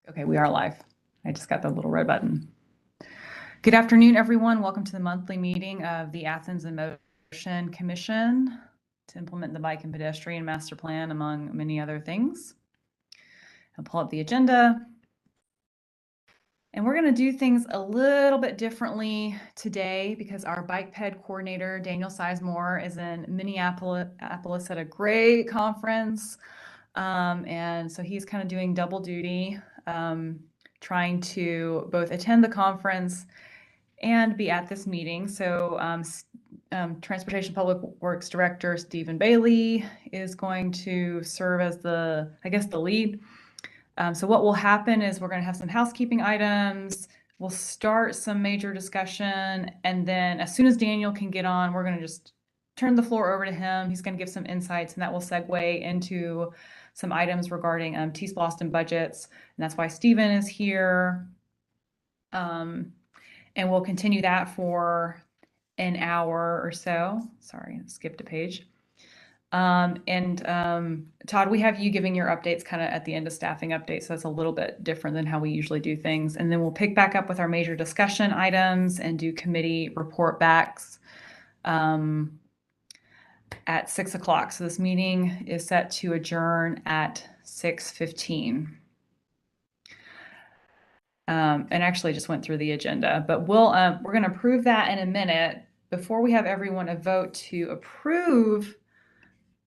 Okay, we are live. I just got the little red button. Good afternoon, everyone. Welcome to the monthly meeting of the Athens in Motion Commission to implement the bike and pedestrian master plan, among many other things. I'll pull up the agenda. And we're going to do things a little bit differently today because our bike ped coordinator, Daniel Sizemore, is in Minneapolis at a great conference. And so he's kind of doing double duty, trying to both attend the conference and be at this meeting. So Transportation Public Works Director Stephen Bailey is going to serve as the lead. So what will happen is we're going to have some housekeeping items. We'll start some major discussion. And then as soon as Daniel can get on, we're going to just turn the floor over to him. He's going to give some insights, and that will segue into some items regarding T. Boston budgets. And that's why Stephen is here. And we'll continue that for an hour or so. Sorry, I skipped a page. Todd, we have you giving your updates kind of at the end of staffing updates. So that's a little bit different than how we usually do things. And then we'll pick back up with our major discussion items and do committee report backs at 6 o'clock. So this meeting is set to adjourn at 6:15. And actually just went through the agenda, but we're going to approve that in a minute. Before we have everyone a vote to approve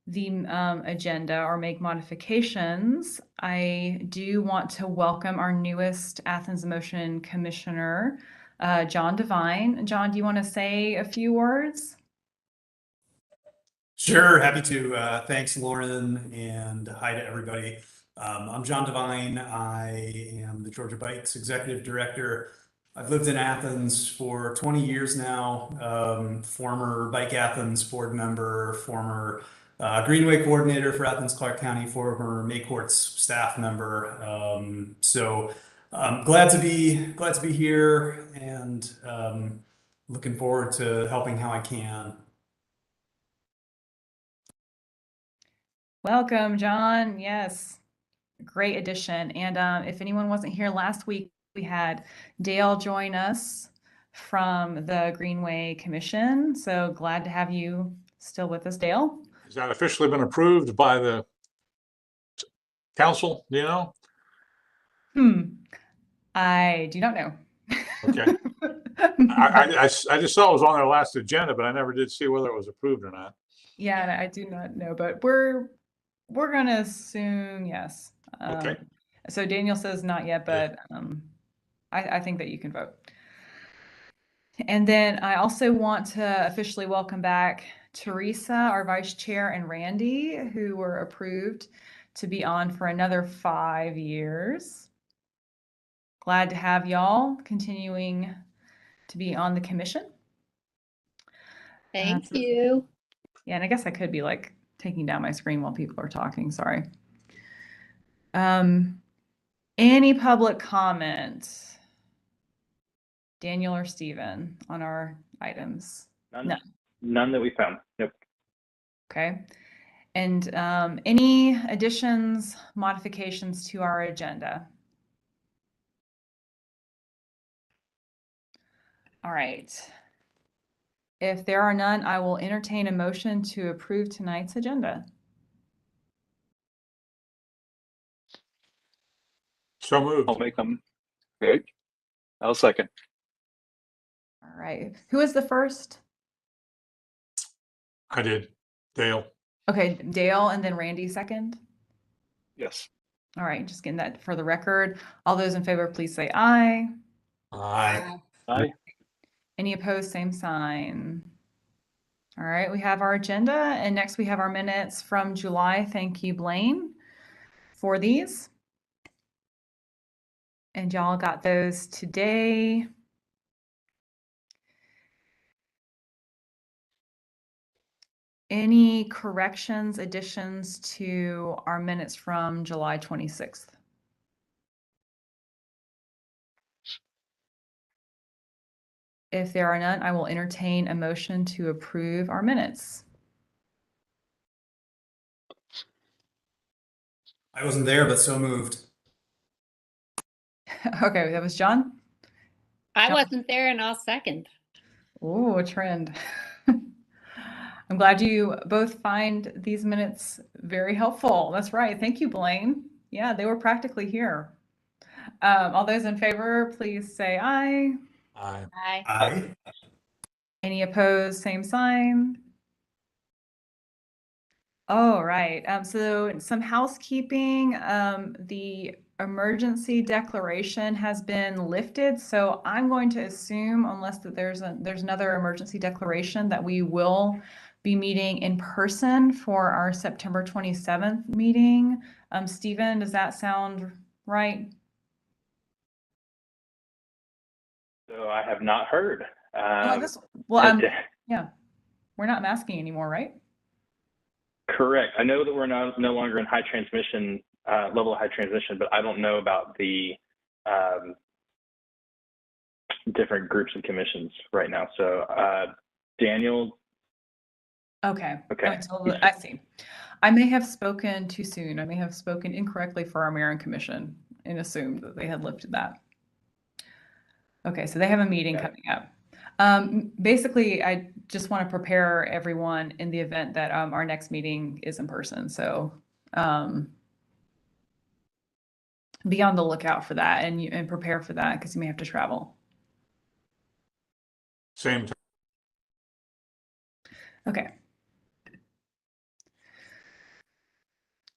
the agenda or make modifications, I do want to welcome our newest Athens in Motion Commissioner, John Devine. John, do you want to say a few words? Sure, happy to. Thanks, Lauren, and hi to everybody. I'm John Devine. I am the Georgia Bikes Executive Director. I've lived in Athens for 20 years now, former Bike Athens board member, former Greenway coordinator for Athens-Clarke County, former Maycourts staff member. So glad to be here, and looking forward to helping how I can. Welcome, John. Yes, great addition. And if anyone wasn't here last week, we had Dale join us from the Greenway Commission. So glad to have you still with us, Dale. Has that officially been approved by the council? Do you know? I do not know. Okay. I just saw it was on their last agenda, but I never did see whether it was approved or not. Yeah, I do not know, but we're gonna assume yes. Okay. So Daniel says not yet, but I think that you can vote. And then I also want to officially welcome back Teresa, our vice chair, and Randy, who were approved to be on for another 5 years. Glad to have y'all continuing to be on the commission. Thank you. Yeah, and I guess I could be like taking down my screen while people are talking. Sorry. Any public comment? Daniel or Stephen on our items? None that we found. Nope. Okay. And any additions, modifications to our agenda? All right. If there are none, I will entertain a motion to approve tonight's agenda. So moved. I'll make them. Okay. I'll second. All right. Who is the first? I did. Dale. Okay, Dale, and then Randy second. Yes. All right, just getting that for the record. All those in favor, please say aye. Aye. Aye. Any opposed, same sign. All right, we have our agenda, and next we have our minutes from July. Thank you, Blaine, for these. And y'all got those today. Any corrections, additions to our minutes from July 26th? If there are none, I will entertain a motion to approve our minutes. I wasn't there, but so moved. Okay, that was John. I John? wasn't there and I'll second. Ooh, a trend. I'm glad you both find these minutes very helpful. That's right. Thank you, Blaine. Yeah, they were practically here. All those in favor, please say aye. Aye. Aye. Aye. Any opposed, same sign. All right. So some housekeeping. The emergency declaration has been lifted. So I'm going to assume, unless that there's another emergency declaration, that we will be meeting in person for our September 27th meeting. Stephen, does that sound right? So I have not heard. Yeah, we're not masking anymore, right? Correct. I know that we're no longer in high transmission, level of high transmission, but I don't know about the different groups and commissions right now. So Daniel. Okay. Okay. I see. I may have spoken too soon. I may have spoken incorrectly for our mayor and commission and assumed that they had lifted that. Okay, so they have a meeting coming up. Basically, I just want to prepare everyone in the event that our next meeting is in person. So be on the lookout for that and prepare for that because you may have to travel. Same time. Okay.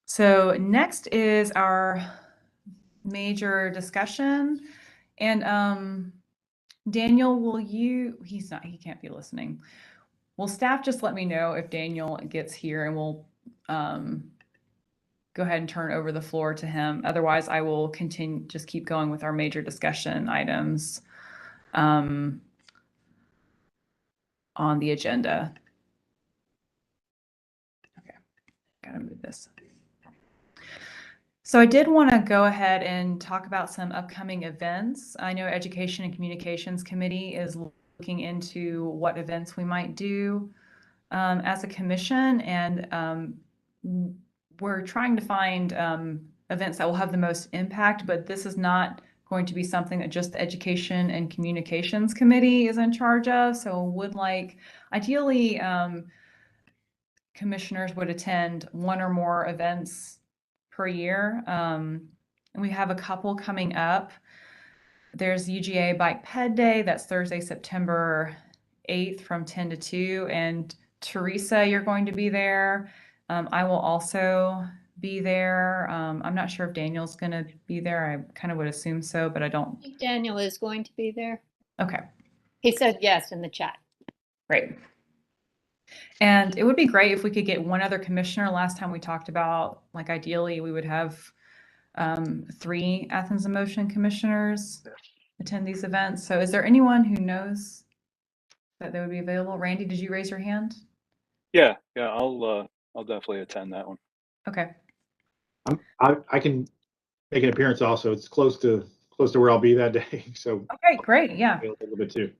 So next is our major discussion. And Daniel, he can't be listening. Will staff just let me know if Daniel gets here and we'll go ahead and turn over the floor to him. Otherwise, I will just keep going with our major discussion items on the agenda. Okay, gotta move this. So I did want to go ahead and talk about some upcoming events. I know Education and Communications Committee is looking into what events we might do as a commission, and we're trying to find events that will have the most impact, but this is not going to be something that just the Education and Communications Committee is in charge of. So would like, ideally, commissioners would attend one or more events per year. And we have a couple coming up. There's UGA Bike Ped Day. That's Thursday, September 8th from 10 to 2. And Teresa, you're going to be there. I will also be there. I'm not sure if Daniel's going to be there. I kind of would assume so, but I don't. I think Daniel is going to be there. Okay. He said yes in the chat. Great. And it would be great if we could get one other commissioner. Last time we talked about, like, ideally we would have 3 Athens in Motion commissioners attend these events. So is there anyone who knows that they would be available? Randy, did you raise your hand? Yeah, I'll definitely attend that one. Okay. I can make an appearance also. It's close to where I'll be that day. So Okay, great. Yeah. a little bit too.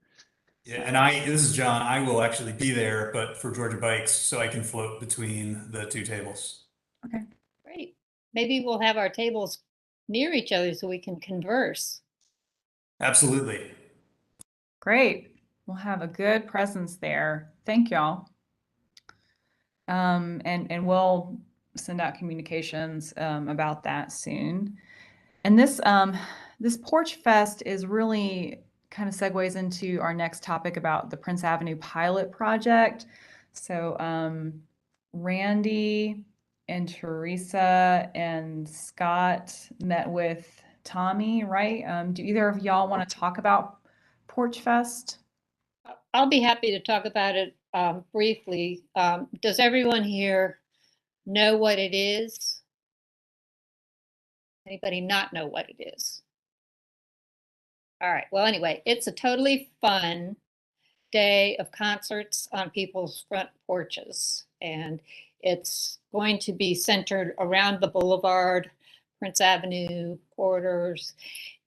Yeah, and this is John. I will actually be there, but for Georgia Bikes, so I can float between the 2 tables. Okay. Great. Maybe we'll have our tables near each other so we can converse. Absolutely. Great. We'll have a good presence there. Thank y'all. And we'll send out communications about that soon. And this Porch Fest is really kind of segues into our next topic about the Prince Avenue pilot project. So Randy and Teresa and Scott met with Tommy, right? Do either of y'all want to talk about Porch Fest? I'll be happy to talk about it briefly. Does everyone here know what it is? Anybody not know what it is? All right. Well, anyway, it's a totally fun day of concerts on people's front porches. And it's going to be centered around the boulevard, Prince Avenue corridors.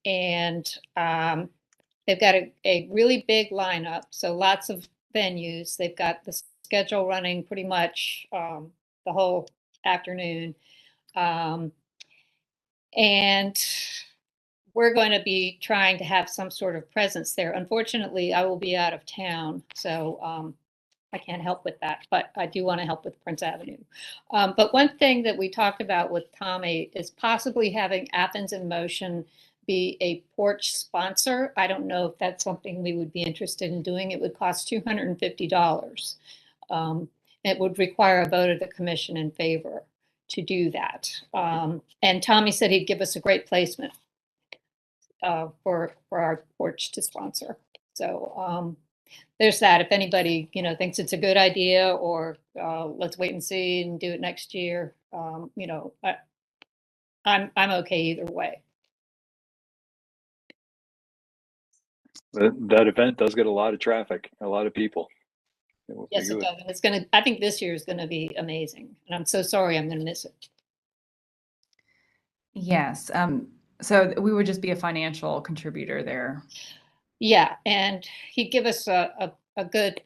And they've got a really big lineup. So lots of venues. They've got the schedule running pretty much the whole afternoon. And we're going to be trying to have some sort of presence there. Unfortunately, I will be out of town, so I can't help with that, but I do want to help with Prince Avenue. But one thing that we talked about with Tommy is possibly having Athens in Motion be a porch sponsor. I don't know if that's something we would be interested in doing. It would cost $250. It would require a vote of the commission in favor to do that. And Tommy said he'd give us a great placement for our porch to sponsor. So there's that. If anybody, thinks it's a good idea, or let's wait and see and do it next year, I'm okay either way. That event does get a lot of traffic, a lot of people. Yes, it does. And I think this year is gonna be amazing. And I'm so sorry I'm gonna miss it. Yes. So we would just be a financial contributor there. Yeah, and he'd give us a good,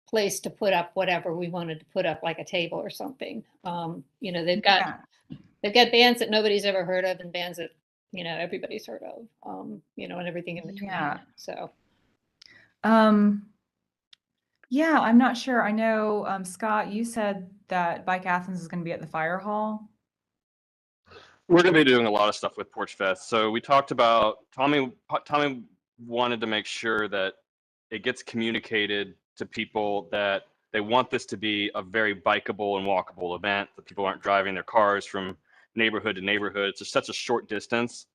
place to put up whatever we wanted to put up, like a table or something. They've got bands that nobody's ever heard of, and bands that, everybody's heard of, and everything in between. Yeah. So. Yeah, I'm not sure. I know, Scott, you said that Bike Athens is going to be at the fire hall. We're going to be doing a lot of stuff with Porch Fest. So we talked about Tommy wanted to make sure that it gets communicated to people that they want this to be a very bikeable and walkable event, that people aren't driving their cars from neighborhood to neighborhood. It's just such a short distance.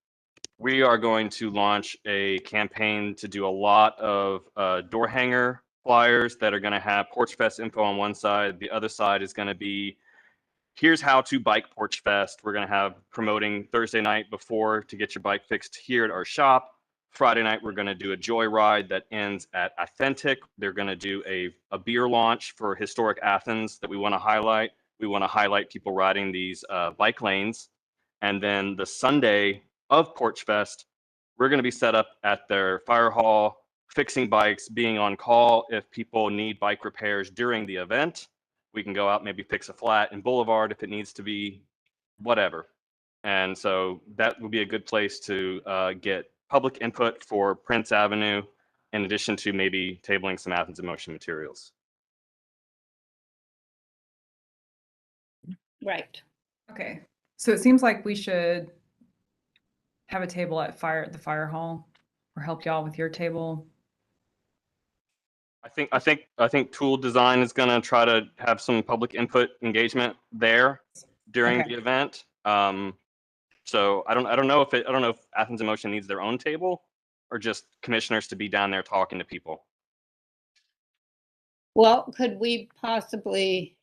We are going to launch a campaign to do a lot of door hanger flyers that are going to have Porch Fest info on one side. The other side is going to be, here's how to bike Porch Fest. We're going to have promoting Thursday night before to get your bike fixed here at our shop. Friday night, we're going to do a joyride that ends at Authentic. They're going to do a beer launch for historic Athens that we want to highlight. We want to highlight people riding these bike lanes. And then the Sunday of Porch Fest, we're going to be set up at their fire hall, fixing bikes, being on call if people need bike repairs during the event. We can go out, maybe fix a flat in Boulevard if it needs to be, whatever. And so that would be a good place to get public input for Prince Avenue, in addition to maybe tabling some Athens in Motion materials. Right. Okay. So it seems like we should have a table at the fire hall, or help y'all with your table. I think Tool Design is going to try to have some public input engagement there during the event. So I don't know if Athens in Motion needs their own table, or just commissioners to be down there talking to people. Well, could we possibly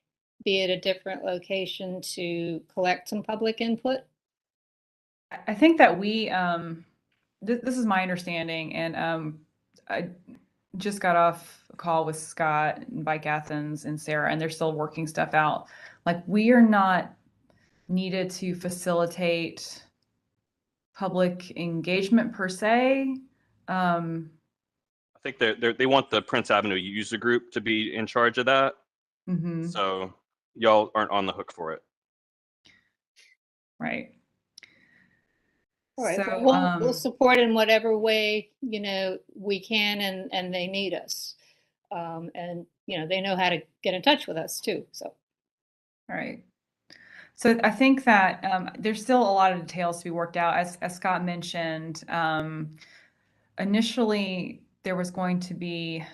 be at a different location to collect some public input? I think that we, this is my understanding, and I just got off a call with Scott and Bike Athens and Sarah, and they're still working stuff out. Like, we are not needed to facilitate public engagement per se. I think they want the Prince Avenue user group to be in charge of that. Mm-hmm. So y'all aren't on the hook for it. Right. All right. So, we'll support in whatever way, we can, and they need us. And, they know how to get in touch with us too. So. All right. So I think that there's still a lot of details to be worked out. As Scott mentioned, initially there was going to be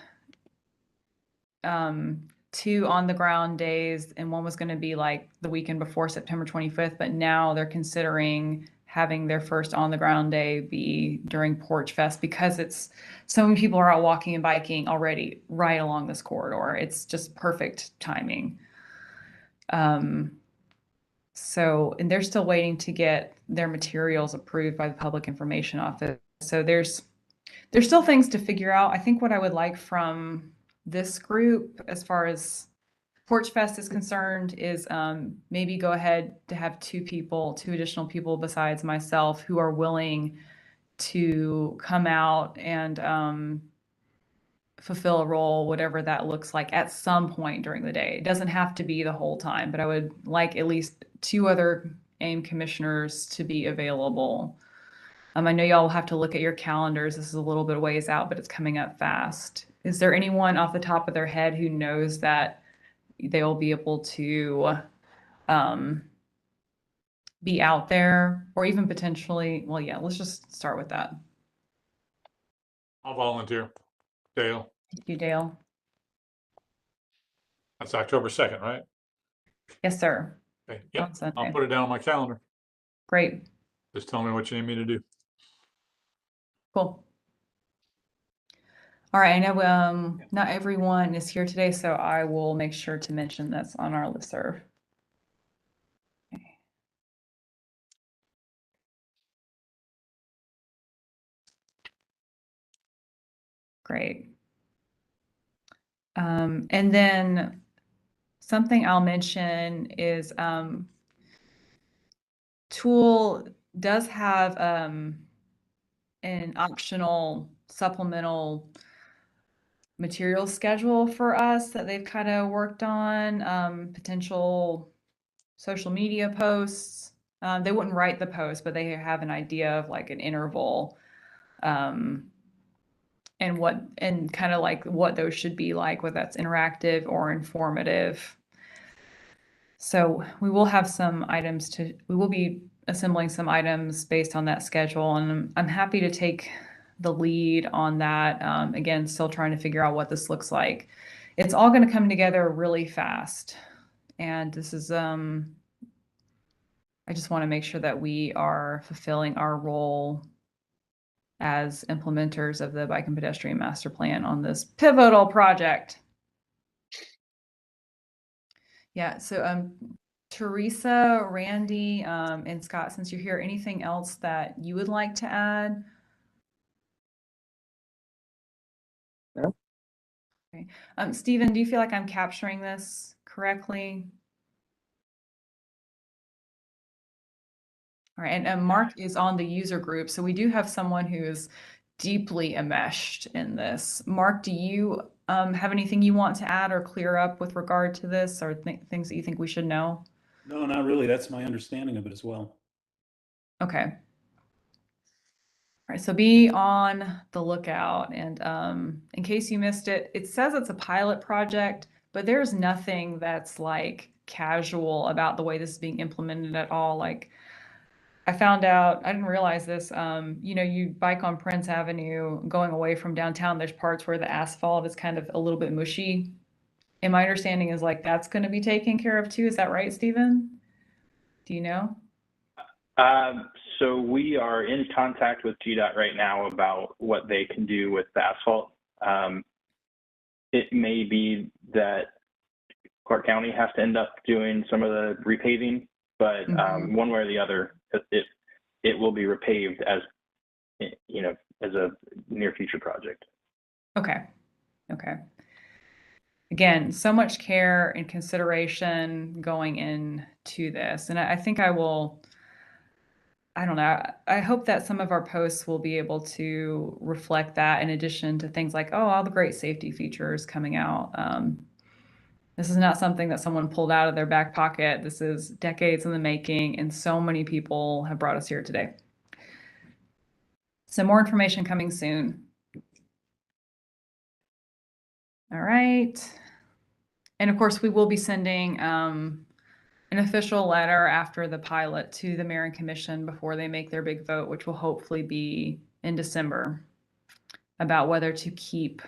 2 on-the-ground days, and one was going to be like the weekend before September 25th, but now they're considering having their first on-the-ground day be during Porch Fest, because it's so many people are out walking and biking already right along this corridor. It's just perfect timing. So, and they're still waiting to get their materials approved by the Public Information Office. So there's still things to figure out. I think what I would like from this group, as far as Porch Fest is concerned, is maybe go ahead to have 2 additional people besides myself, who are willing to come out and fulfill a role, whatever that looks like, at some point during the day. It doesn't have to be the whole time, but I would like at least 2 other AIM commissioners to be available. I know y'all will have to look at your calendars. This is a little bit of ways out, but it's coming up fast. Is there anyone off the top of their head who knows that they'll be able to be out there, or even potentially, well, yeah, let's just start with that. I'll volunteer. Dale, Thank you, Dale. that's October 2nd, right? Yes, sir. Okay. On Yep, Sunday. I'll put it down on my calendar. Great. Just tell me what you need me to do. Cool. All right, I know not everyone is here today, so I will make sure to mention this on our listserv. Okay. Great. And then something I'll mention is Tool does have an optional supplemental material schedule for us that they've kind of worked on, potential social media posts. They wouldn't write the post, but they have an idea of like an interval and kind of like what those should be like, whether that's interactive or informative. So we will have some items we will be assembling some items based on that schedule, and I'm happy to take the lead on that. Again, still trying to figure out what this looks like. It's all going to come together really fast. And this is, I just want to make sure that we are fulfilling our role as implementers of the Bike and Pedestrian Master Plan on this pivotal project. Yeah, so Teresa, Randy, and Scott, since you're here, anything else that you would like to add? No. Okay. Stephen, do you feel like I'm capturing this correctly? All right, and Mark is on the user group, so we do have someone who is deeply enmeshed in this. Mark, do you have anything you want to add or clear up with regard to this, or things that you think we should know? No, not really. That's my understanding of it as well. Okay. All right, so be on the lookout. And in case you missed it, it says it's a pilot project, but there's nothing that's like casual about the way this is being implemented at all. Like, I found out, I didn't realize this, you know, you bike on Prince Avenue going away from downtown, there's parts where the asphalt is kind of a little bit mushy. And my understanding is like that's going to be taken care of too. Is that right, Stephen? Do you know? So we are in contact with GDOT right now about what they can do with the asphalt. It may be that Clarke County has to end up doing some of the repaving, but one way or the other, it will be repaved as, you know, as a near future project. Okay. Okay. Again, so much care and consideration going into this. And I think I will, I don't know, I hope that some of our posts will be able to reflect that in addition to things like, oh, all the great safety features coming out. This is not something that someone pulled out of their back pocket. This is decades in the making, and so many people have brought us here today. So more information coming soon. All right. And of course, we will be sending an official letter after the pilot to the Mayor and Commission before they make their big vote, which will hopefully be in December, about whether to keep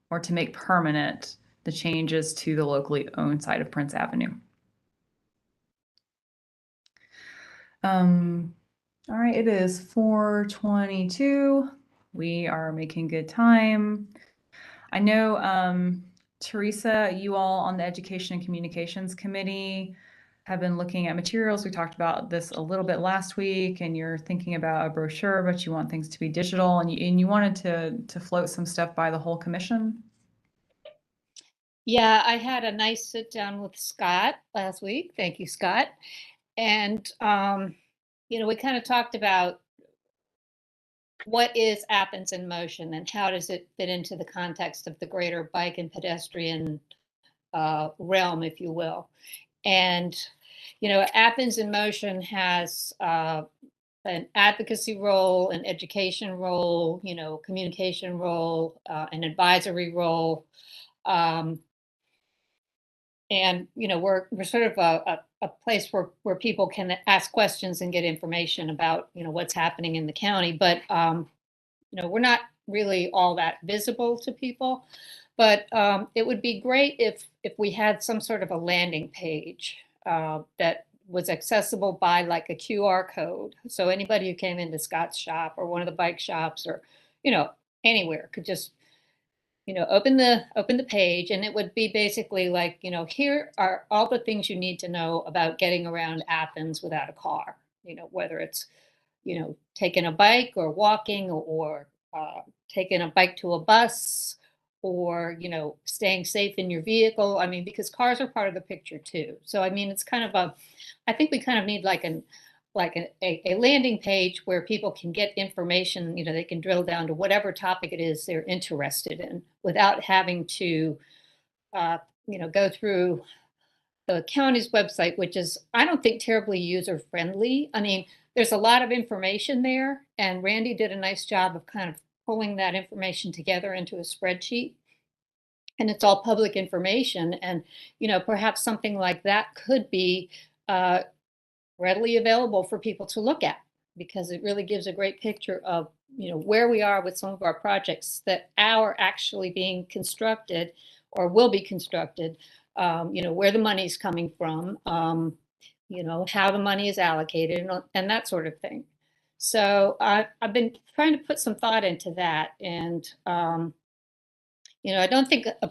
or to make permanent the changes to the locally owned side of Prince Avenue. All right, it is 4:22. We are making good time. I know, Teresa, you all on the Education and Communications Committee have been looking at materials. We talked about this a little bit last week, and you're thinking about a brochure, but you want things to be digital, and you wanted to float some stuff by the whole commission. Yeah, I had a nice sit down with Scott last week. Thank you, Scott. And, you know, we kind of talked about what is Athens in Motion and how does it fit into the context of the greater bike and pedestrian realm, if you will. And, you know, Athens in Motion has a an advocacy role, an education role, communication role, an advisory role. And we're sort of a place where people can ask questions and get information about what's happening in the county. But we're not really all that visible to people. But it would be great if we had some sort of a landing page that was accessible by like a QR code. So anybody who came into Scott's shop or one of the bike shops or anywhere could just open the page, and it would be basically like, here are all the things you need to know about getting around Athens without a car, whether it's, taking a bike or walking or taking a bike to a bus or, staying safe in your vehicle. I mean, because cars are part of the picture too. So, I mean, it's kind of I think we kind of need like a landing page where people can get information, they can drill down to whatever topic it is they're interested in without having to, go through the county's website, which is, I don't think, terribly user friendly. I mean, there's a lot of information there, and Randy did a nice job of kind of pulling that information together into a spreadsheet. And it's all public information. And, perhaps something like that could be readily available for people to look at, because it really gives a great picture of where we are with some of our projects that are actually being constructed or will be constructed, where the money's coming from, how the money is allocated, and that sort of thing. So I've been trying to put some thought into that, and I don't think a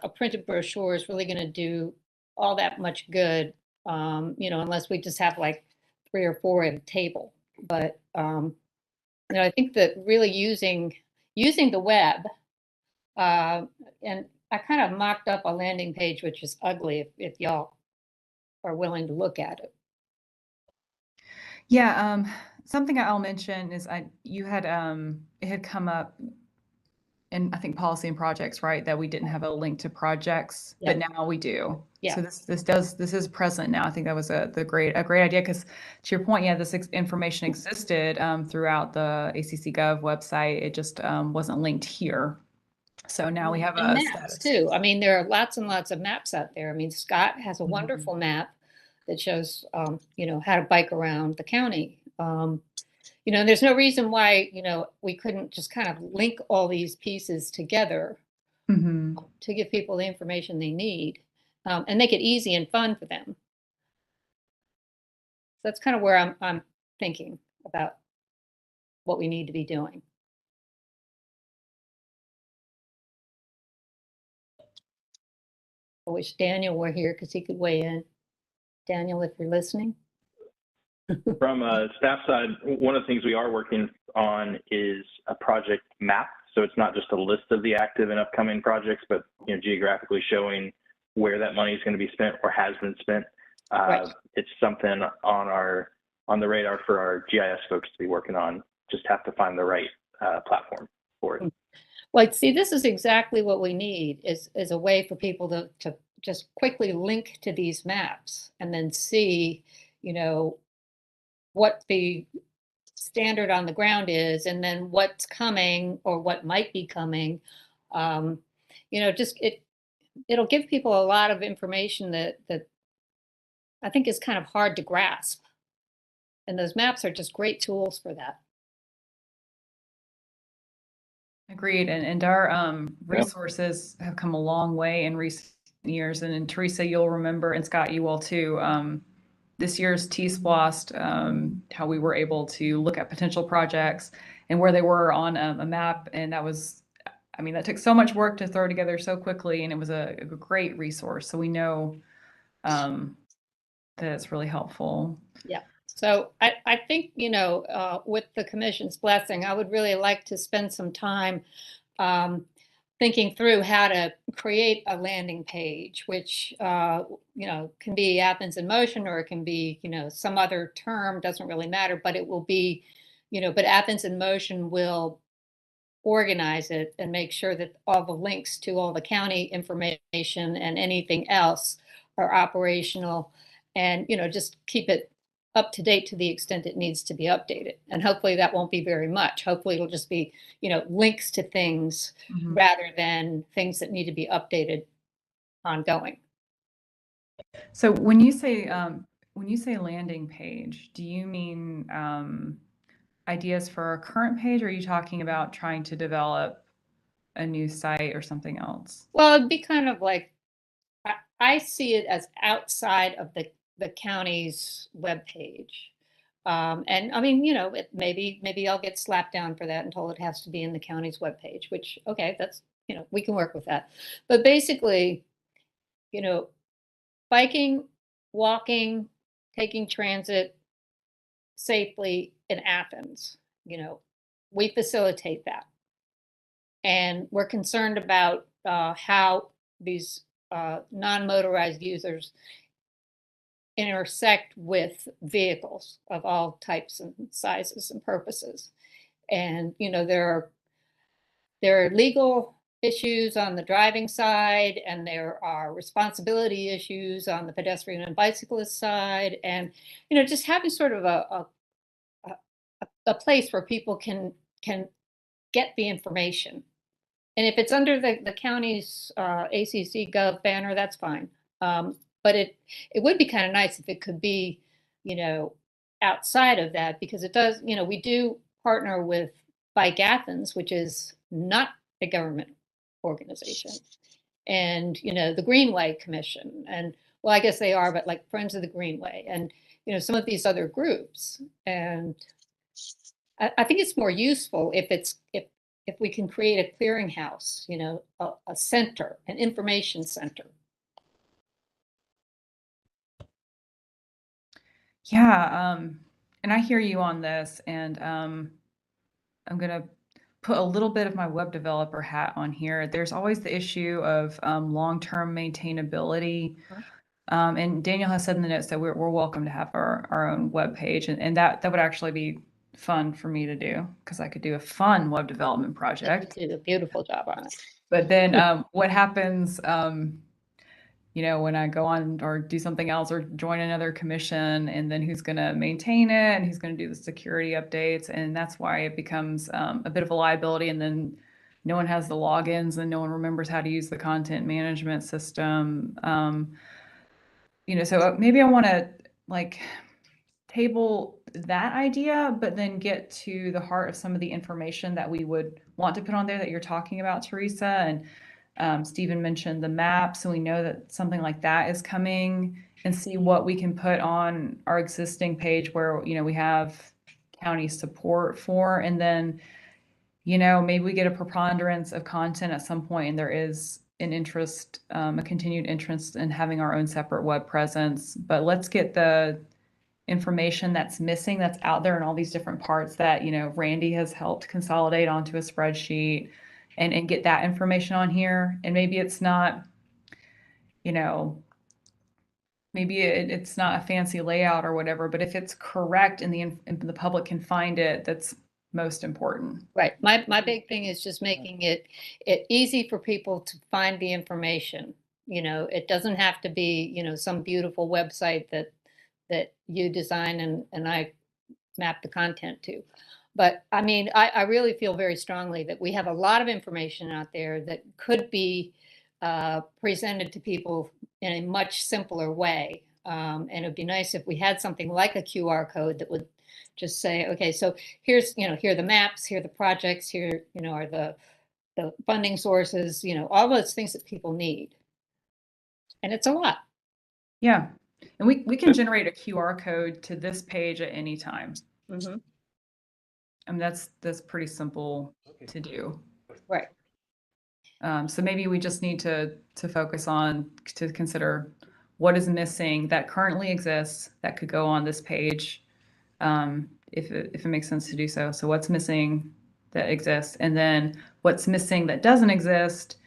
printed brochure is really going to do all that much good, unless we just have like 3 or 4 at a table. But I think that really using the web, and I kind of mocked up a landing page, which is ugly if y'all are willing to look at it. Yeah, something I'll mention is it had come up in, I think, policy and projects, right? That we didn't have a link to projects, but now we do. Yeah. So this is present now. I think that was a great idea, because to your point, this information existed throughout the ACC Gov website. It just wasn't linked here. So now we have a maps status too. I mean, there are lots and lots of maps out there. I mean, Scott has a wonderful map that shows, how to bike around the county. And there's no reason why, we couldn't just kind of link all these pieces together to give people the information they need, and make it easy and fun for them. So that's kind of where I'm thinking about what we need to be doing. I wish Daniel were here because he could weigh in. Daniel, if you're listening. From a staff side, one of the things we are working on is a project map. So it's not just a list of the active and upcoming projects, but geographically showing where that money is going to be spent or has been spent. Right. It's something on the radar for our GIS folks to be working on. Just have to find the right platform for it. Well, see, this is exactly what we need is a way for people to just quickly link to these maps and then see, what the standard on the ground is, and then what's coming or what might be coming. It'll give people a lot of information that I think is kind of hard to grasp. And those maps are just great tools for that. Agreed. And our resources have come a long way in recent years. And Teresa, you'll remember, and Scott, you will too, this year's T-SPLOST, how we were able to look at potential projects and where they were on a map. And that was, that took so much work to throw together so quickly, and it was a great resource. So we know that it's really helpful. Yeah. So I think, with the commission's blessing, I would really like to spend some time thinking through how to create a landing page, which, can be Athens in Motion, or it can be, some other term, doesn't really matter, but it will be, but Athens in Motion will organize it and make sure that all the links to all the county information and anything else are operational, and, just keep it up to date to the extent it needs to be updated. And hopefully that won't be very much. Hopefully it'll just be, links to things rather than things that need to be updated ongoing. So when you say landing page, do you mean ideas for a current page, or are you talking about trying to develop a new site or something else? Well, it'd be kind of like, I see it as outside of the county's webpage. And I mean, maybe I'll get slapped down for that and told it has to be in the county's webpage, which, okay, that's, we can work with that. But basically, biking, walking, taking transit safely in Athens, we facilitate that. And we're concerned about how these non-motorized users intersect with vehicles of all types and sizes and purposes. And, there are legal issues on the driving side, and there are responsibility issues on the pedestrian and bicyclist side. And, just having sort of a place where people can get the information. And if it's under the county's ACC Gov banner, that's fine. But it would be kind of nice if it could be, outside of that, because it does, we do partner with Bike Athens, which is not a government organization, and, the Greenway Commission, and, well, I guess they are, but like Friends of the Greenway, and, some of these other groups. And I think it's more useful if we can create a clearinghouse, a center, an information center. Yeah, and I hear you on this, and I'm gonna put a little bit of my web developer hat on here. There's always the issue of long-term maintainability. And Daniel has said in the notes that we're welcome to have our own web page, and that would actually be fun for me to do, because I could do a fun web development project. You did a beautiful job on it. But then what happens, when I go on or do something else or join another commission, and then who's going to maintain it and who's going to do the security updates? And that's why it becomes a bit of a liability. And then no one has the logins, and no one remembers how to use the content management system. So maybe I want to table that idea, but then get to the heart of some of the information that we would want to put on there that you're talking about, Teresa. And Stephen mentioned the map, so we know that something like that is coming, and see what we can put on our existing page where, we have county support for. And then, maybe we get a preponderance of content at some point, and there is an interest, a continued interest in having our own separate web presence. But let's get the information that's missing, that's out there in all these different parts that, Randy has helped consolidate onto a spreadsheet, and get that information on here. And maybe it's not, maybe it's not a fancy layout or whatever, but if it's correct and the public can find it, that's most important. Right. My big thing is just making it easy for people to find the information. It doesn't have to be, some beautiful website that you design and I map the content to. But I mean, I really feel very strongly that we have a lot of information out there that could be presented to people in a much simpler way. And it'd be nice if we had something like a QR code that would just say, okay, so here's, here are the maps, here are the projects, here, are the funding sources, all those things that people need. And it's a lot. Yeah. And we can generate a QR code to this page at any time. Mm-hmm. I mean, that's pretty simple to do. Right. So maybe we just need to focus on, to consider what is missing that currently exists that could go on this page, if it makes sense to do so. So what's missing that exists, and then what's missing that doesn't exist,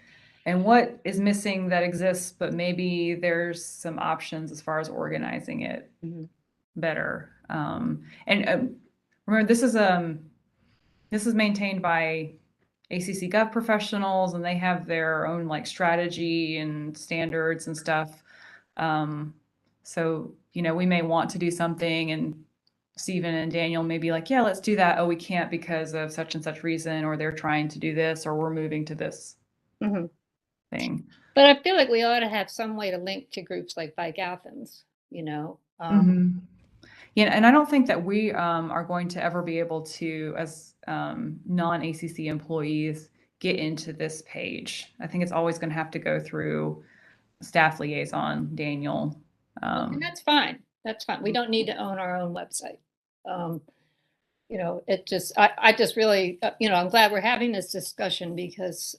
and what is missing that exists, but maybe there's some options as far as organizing it better. And remember, this is maintained by ACC Gov professionals, and they have their own strategy and standards and stuff. So, we may want to do something and Stephen and Daniel may be like, yeah, let's do that. Oh, we can't because of such and such reason, or they're trying to do this, or we're moving to this Mhm. thing. But I feel like we ought to have some way to link to groups like Bike Athens, Yeah, and I don't think that we are going to ever be able to, as non-ACC employees, get into this page. I think it's always going to have to go through staff liaison, Daniel. And that's fine. That's fine. We don't need to own our own website. I just really, I'm glad we're having this discussion because,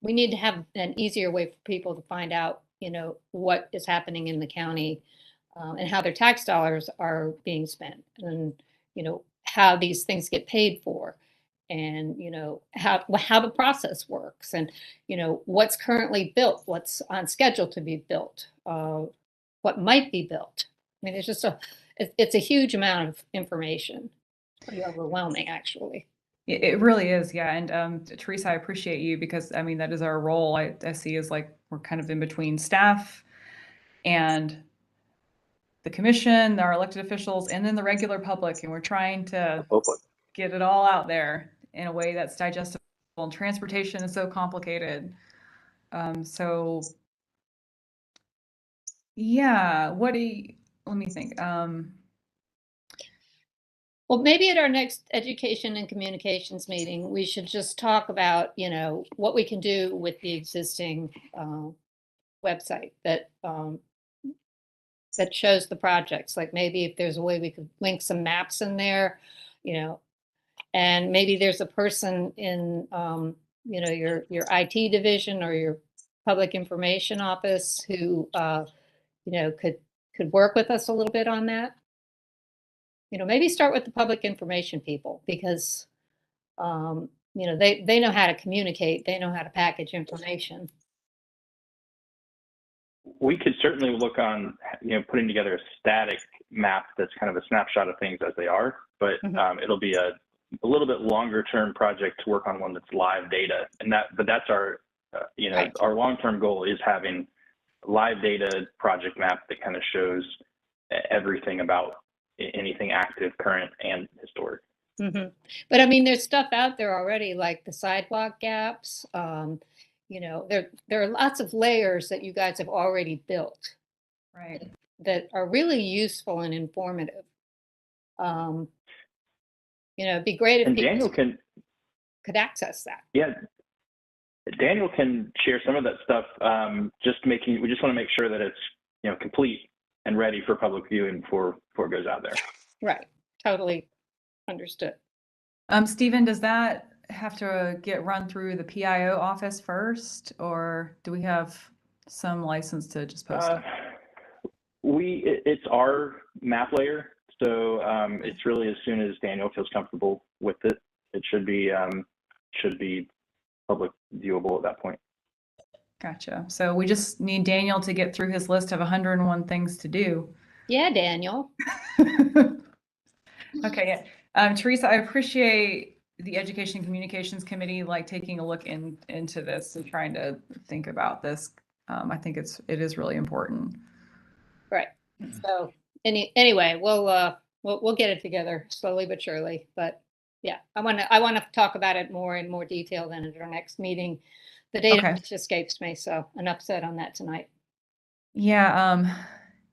we need to have an easier way for people to find out, what is happening in the county and how their tax dollars are being spent and, how these things get paid for and, how the process works and, what's currently built, what's on schedule to be built, what might be built. I mean, it's a huge amount of information, pretty overwhelming, actually. It really is, yeah. And Teresa, I appreciate you because that is our role. I see as like we're kind of in between staff and the commission, our elected officials, and then the regular public, and we're trying to get it all out there in a way that's digestible. And transportation is so complicated. So yeah, let me think. Well, maybe at our next education and communications meeting, we should just talk about, what we can do with the existing website that shows the projects. Like maybe if there's a way we could link some maps in there, and maybe there's a person in, your IT division or your public information office who, could work with us a little bit on that. Maybe start with the public information people because, they know how to communicate. They know how to package information. We could certainly look on, putting together a static map that's kind of a snapshot of things as they are, but it'll be a little bit longer term project to work on one that's live data. But that's our, Right. our long-term goal is having live data project map that kind of shows everything about anything active, current, and historic. But there's stuff out there already, like the sidewalk gaps. There are lots of layers that you guys have already built, Right. that are really useful and informative. It'd be great if And people Daniel could access that. Yeah, Daniel can share some of that stuff. We just want to make sure that it's complete and ready for public viewing before it goes out there. Right. Totally understood. Stephen, does that have to get run through the PIO office first, or do we have some license to just post it? It's our map layer, so it's really as soon as Daniel feels comfortable with it, it should be public viewable at that point. Gotcha. So we just need Daniel to get through his list of 101 things to do. Yeah, Daniel. Okay. Yeah. Teresa, I appreciate the Education and Communications Committee taking a look into this and trying to think about this. I think it is really important. Right. So anyway, we'll get it together slowly but surely. But yeah, I want to talk about it more in more detail than at our next meeting. The date just escapes me, so enough said on that tonight. Yeah.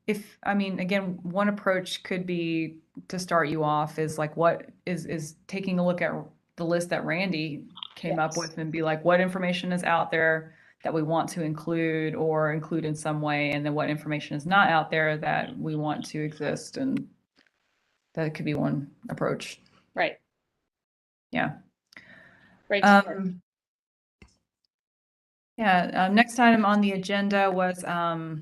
Again, one approach could be to start you off is what is taking a look at the list that Randy came up with and be like, what information is out there that we want to include or include in some way, and then what information is not out there that we want to exist, and that could be one approach. Right. Yeah. Great. Next item on the agenda was I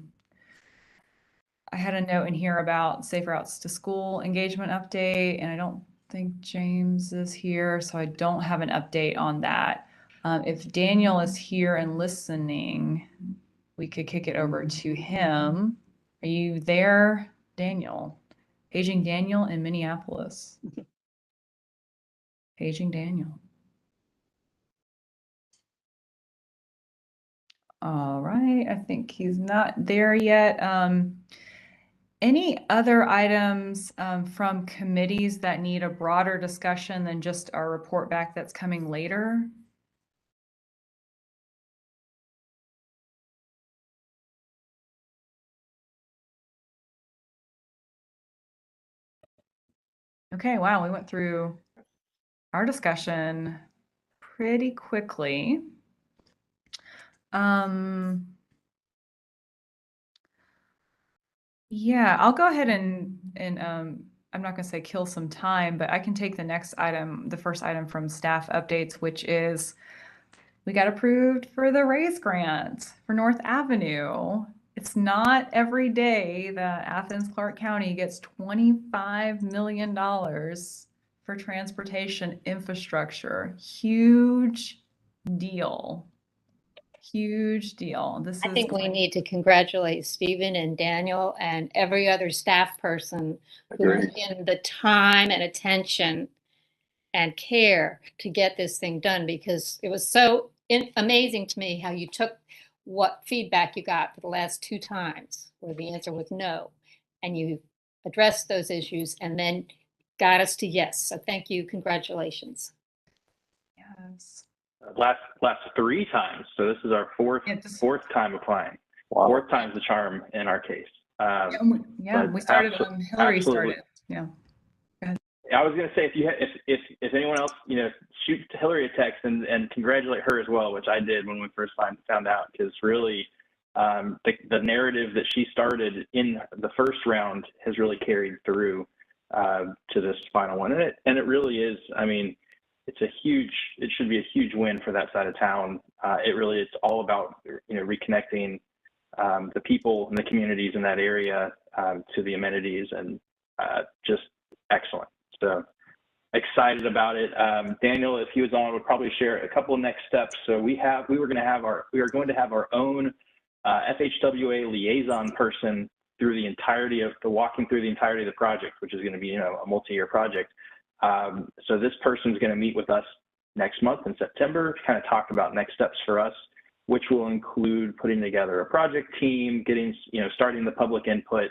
had a note in here about Safe Routes to School engagement update, and I don't think James is here, so I don't have an update on that. If Daniel is here and listening, we could kick it over to him. Are you there, Daniel? Paging Daniel in Minneapolis. Paging Daniel. All right, I think he's not there yet. Any other items from committees that need a broader discussion than just our report back that's coming later? Okay, wow, we went through our discussion pretty quickly. Yeah, I'll go ahead and I'm not going to say kill some time, but I can take the next item, the first item from staff updates, which is we got approved for the raise grant for North Avenue. It's not every day that Athens-Clarke County gets $25 million for transportation infrastructure. Huge deal. Huge deal. This I is think we need to congratulate Stephen and Daniel and every other staff person who put Agreed. in the time and attention and care to get this thing done, because it was so amazing to me how you took what feedback you got for the last 2 times where the answer was no, and you addressed those issues and then got us to yes. So thank you. Congratulations. yes. Last 3 times. So this is our fourth time applying. Wow. 4th time's the charm in our case. Yeah, but we started. Hillary absolutely. started. Yeah. I was going to say, if anyone else, shoot Hillary a text and congratulate her as well, which I did when we first found out, because really the narrative that she started in the first round has really carried through to this final one, and it really is. I mean, it should be a huge win for that side of town. It's all about reconnecting the people and the communities in that area to the amenities, and just excellent. So excited about it. Daniel, if he was on, would probably share a couple of next steps. So we are going to have our own FHWA liaison person walking through the entirety of the project, which is going to be a multi-year project. So this person is going to meet with us next month in September to kind of talk about next steps for us, which will include putting together a project team, starting the public input.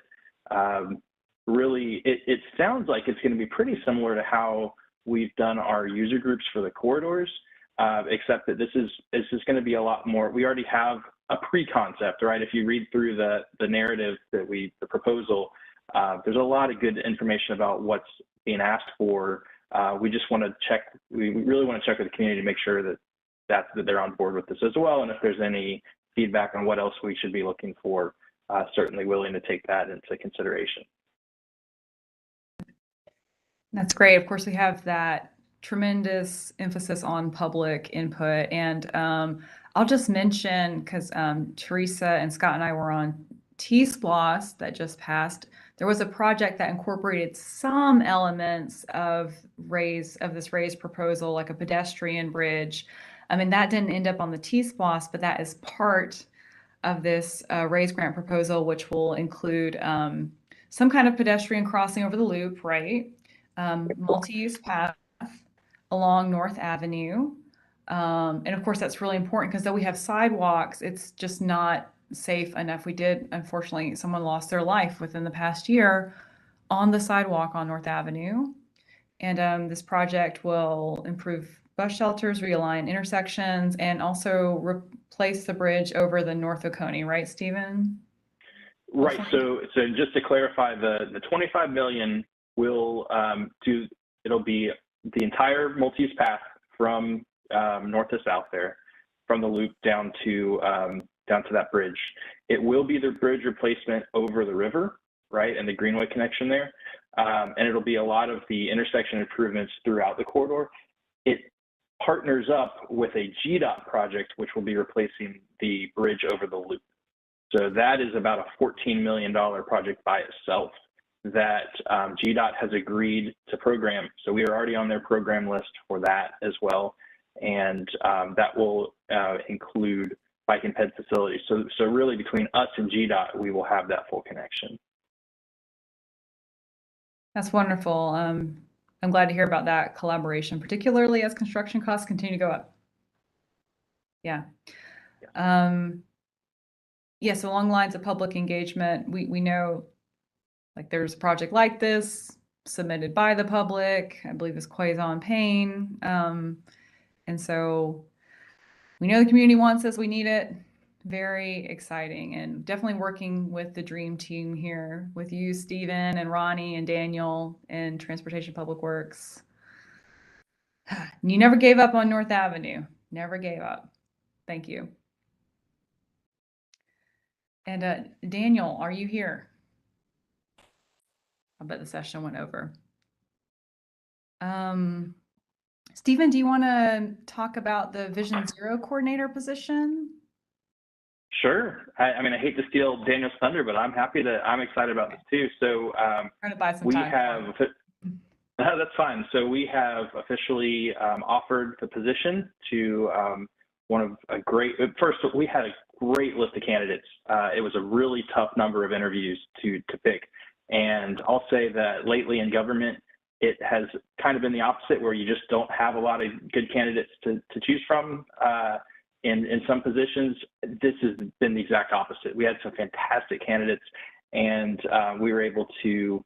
Really, it sounds like it's going to be pretty similar to how we've done our user groups for the corridors, except that this is going to be a lot more. We already have a pre-concept, right? If you read through the narrative the proposal, there's a lot of good information about what's being asked for. We just want to check. We really want to check with the community to make sure that they're on board with this as well. And if there's any feedback on what else we should be looking for, certainly willing to take that into consideration. That's great. Of course, we have that tremendous emphasis on public input. And I'll just mention, because Teresa and Scott and I were on T-SPLOS that just passed, there was a project that incorporated some elements of this raise proposal, like a pedestrian bridge. I mean, that didn't end up on the T-SPLOS, but that is part of this raise grant proposal, which will include some kind of pedestrian crossing over the loop, right? Multi-use path along North Avenue. And of course, that's really important because though we have sidewalks, it's just not safe enough. Unfortunately, someone lost their life within the past year on the sidewalk on North Avenue. And this project will improve bus shelters, realign intersections, and also replace the bridge over the North Oconee, right, Stephen? Right. So just to clarify, the 25 million will it'll be the entire multi-use path from north to south there, from the loop down to that bridge. It will be the bridge replacement over the river, right, and the Greenway connection there, and it'll be a lot of the intersection improvements throughout the corridor. It partners up with a GDOT project, which will be replacing the bridge over the loop. So that is about a $14 million project by itself that GDOT has agreed to program. So we are already on their program list for that as well. And that will include bike and ped facilities. So really between us and GDOT, we will have that full connection. That's wonderful. I'm glad to hear about that collaboration, particularly as construction costs continue to go up. Yeah. yes, along the lines of public engagement, we know like there's a project like this submitted by the public. I believe it's Quazon Payne. And so we know the community wants this, we need it. Very exciting, and definitely working with the dream team here with you, Stephen and Ronnie and Daniel in Transportation Public Works. You never gave up on North Avenue. Never gave up. Thank you. And Daniel, are you here? I bet the session went over. Stephen, do you want to talk about the Vision Zero coordinator position? Sure. I mean, I hate to steal Daniel's thunder, but I'm excited about this too. So Trying to buy some we time. that's fine. So we have officially offered the position to first, we had a great list of candidates. It was a really tough number of interviews to pick. And I'll say that lately in government, it has kind of been the opposite, where you just don't have a lot of good candidates to choose from. In some positions, this has been the exact opposite. We had some fantastic candidates, and we were able to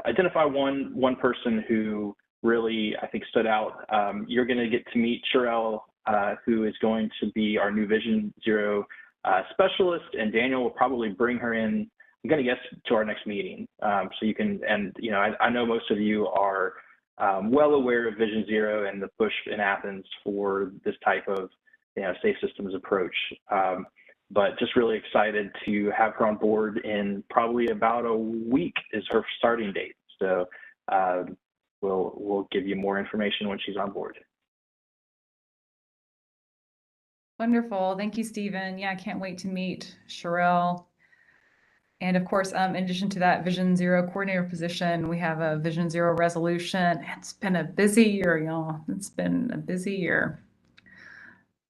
identify one person who really, I think, stood out. You're going to get to meet Sherelle, who is going to be our new Vision Zero specialist, and Daniel will probably bring her in, I'm going to guess, to our next meeting. So you can, and you know, I know most of you are well aware of Vision Zero and the push in Athens for this type of safe systems approach. But just really excited to have her on board in probably about a week is her starting date. So we'll give you more information when she's on board. Wonderful. Thank you, Stephen. Yeah, I can't wait to meet Sherelle. And of course, in addition to that Vision Zero coordinator position, we have a Vision Zero resolution. It's been a busy year, y'all. It's been a busy year.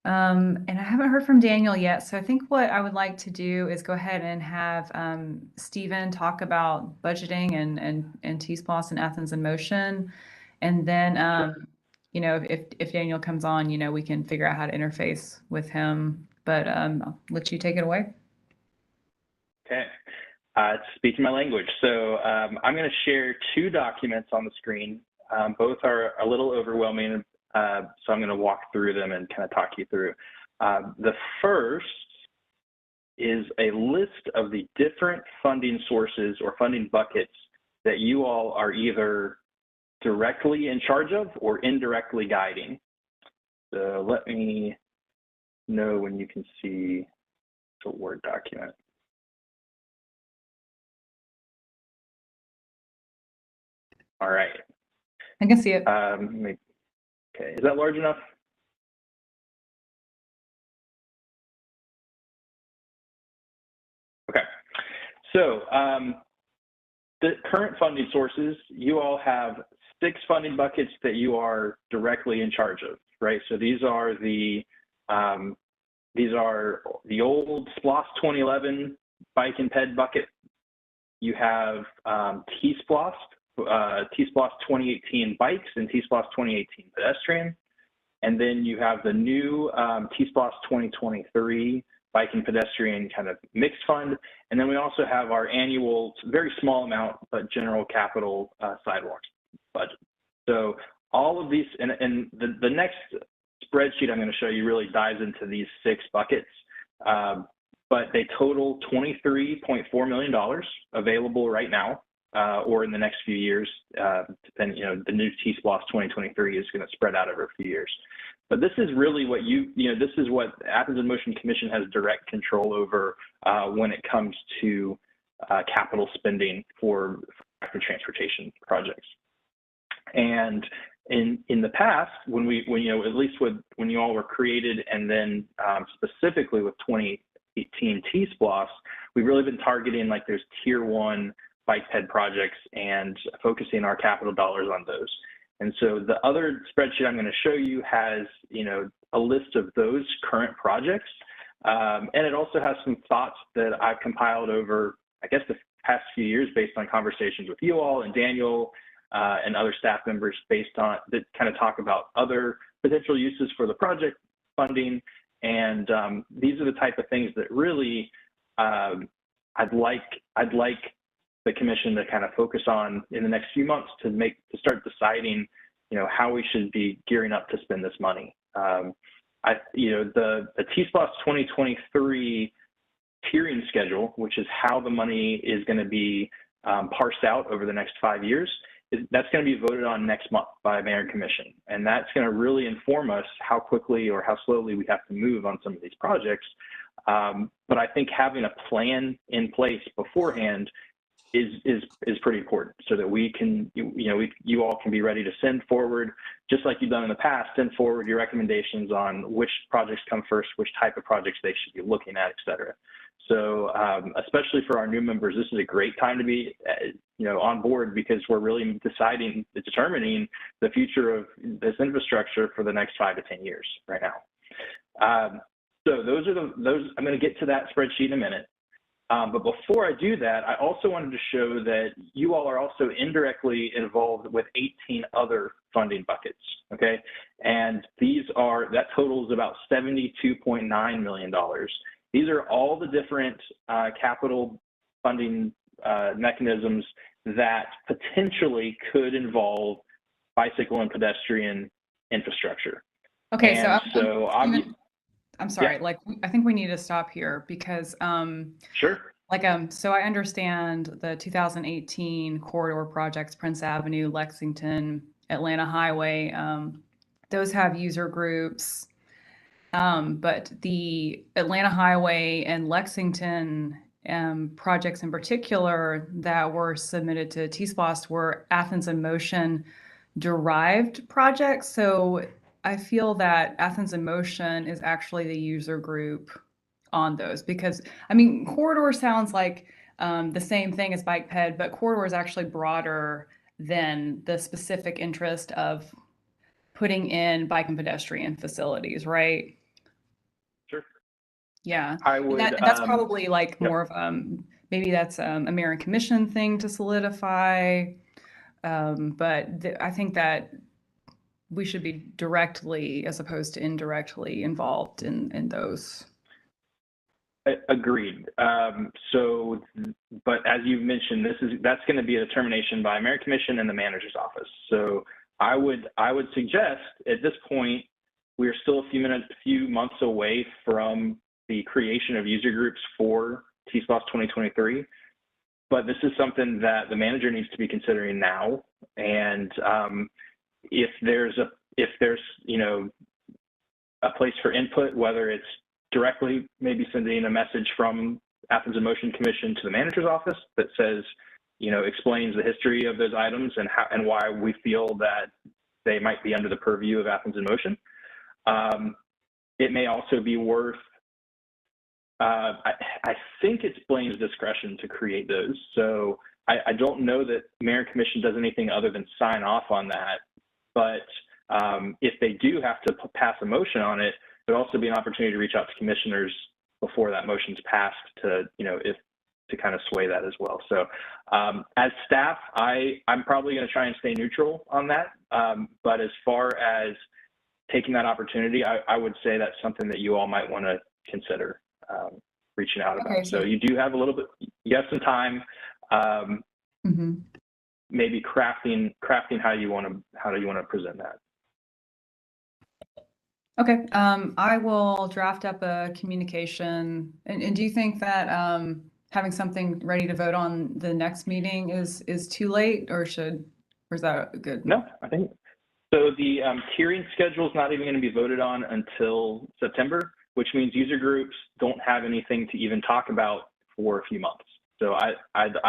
And I haven't heard from Daniel yet. So I think what I would like to do is go ahead and have Stephen talk about budgeting and T-SPLOS and Athens in Motion. And then, you know, if Daniel comes on, you know, we can figure out how to interface with him. But I'll let you take it away. Okay. Speaking my language. So I'm going to share two documents on the screen. Both are a little overwhelming. So I'm going to walk through them and kind of talk you through. The first is a list of the different funding sources or funding buckets that you all are either directly in charge of or indirectly guiding. So let me know when you can see the Word document. All right. I can see it. Okay, is that large enough? Okay, so the current funding sources, you all have 6 funding buckets that you are directly in charge of, right? So these are the old SPLOS 2011 bike and ped bucket. You have T-SPLOS 2018 bikes and T-SPLOS 2018 pedestrian. And then you have the new T-SPLOS 2023 bike and pedestrian kind of mixed fund. And then we also have our annual, very small amount, but general capital sidewalks budget. So all of these, and the next spreadsheet I'm going to show you really dives into these 6 buckets. But they total $23.4 million available right now. Or in the next few years, depending, you know, the new T-SPLOS 2023 is going to spread out over a few years. But this is really what this is what Athens in Motion Commission has direct control over when it comes to capital spending for transportation projects. And in the past, when at least when you all were created, and then specifically with 2018 T-SPLOS, we've really been targeting like there's tier 1 bike ped projects and focusing our capital dollars on those. And so the other spreadsheet I'm going to show you has, you know, a list of those current projects. And it also has some thoughts that I've compiled over, I guess, the past few years based on conversations with you all and Daniel and other staff members based on that kind of talk about other potential uses for the project funding. And these are the type of things that really I'd like the commission to kind of focus on in the next few months to start deciding, how we should be gearing up to spend this money. The T-SPLOST 2023 tiering schedule, which is how the money is going to be parsed out over the next 5 years, that's going to be voted on next month by Mayor and Commission. And that's going to really inform us how quickly or how slowly we have to move on some of these projects. But I think having a plan in place beforehand is pretty important, so that we can, you all can be ready to send forward, just like you've done in the past, send forward your recommendations on which projects come first, which type of projects they should be looking at, et cetera. So especially for our new members, this is a great time to be, on board, because we're really determining the future of this infrastructure for the next 5 to 10 years right now. So those, I'm going to get to that spreadsheet in a minute. But before I do that, I also wanted to show that you all are also indirectly involved with 18 other funding buckets, okay? And that totals about $72.9 million. These are all the different capital funding mechanisms that potentially could involve bicycle and pedestrian infrastructure. Okay, and I'm sorry, yeah. I think we need to stop here because Sure. So I understand the 2018 corridor projects, Prince Avenue, Lexington, Atlanta Highway, those have user groups. But the Atlanta Highway and Lexington projects in particular that were submitted to T-SPLOST were Athens in Motion derived projects. So I feel that Athens in Motion is actually the user group on those, because corridor sounds like the same thing as bike ped, but corridor is actually broader than the specific interest of putting in bike and pedestrian facilities, right? Sure. Yeah. I would. That's probably like yep. more of maybe that's a Mayor and Commission thing to solidify. But I think that we should be directly as opposed to indirectly involved in those. Agreed. But as you mentioned, that's going to be a determination by Mayor and Commission and the manager's office. So I would suggest at this point, we're still a few months away from the creation of user groups for T-SPLOST 2023. But this is something that the manager needs to be considering now. And if there's a place for input, whether it's directly maybe sending a message from Athens in Motion Commission to the manager's office that says, explains the history of those items and why we feel that they might be under the purview of Athens in Motion. It may also be worth, I think it's Blaine's discretion to create those. So I don't know that Mayor and Commission does anything other than sign off on that. But if they do have to pass a motion on it, there'll also be an opportunity to reach out to commissioners before that motion's passed to, to kind of sway that as well. So as staff, I'm probably going to try and stay neutral on that. But as far as taking that opportunity, I would say that's something that you all might want to consider reaching out about. Okay, so you do have a little bit, you have some time, maybe crafting how you want to present that. Okay, I will draft up a communication. And do you think that having something ready to vote on the next meeting is too late, or is that good? No, I think so. The tiering schedule is not even going to be voted on until September, which means user groups don't have anything to even talk about for a few months. So I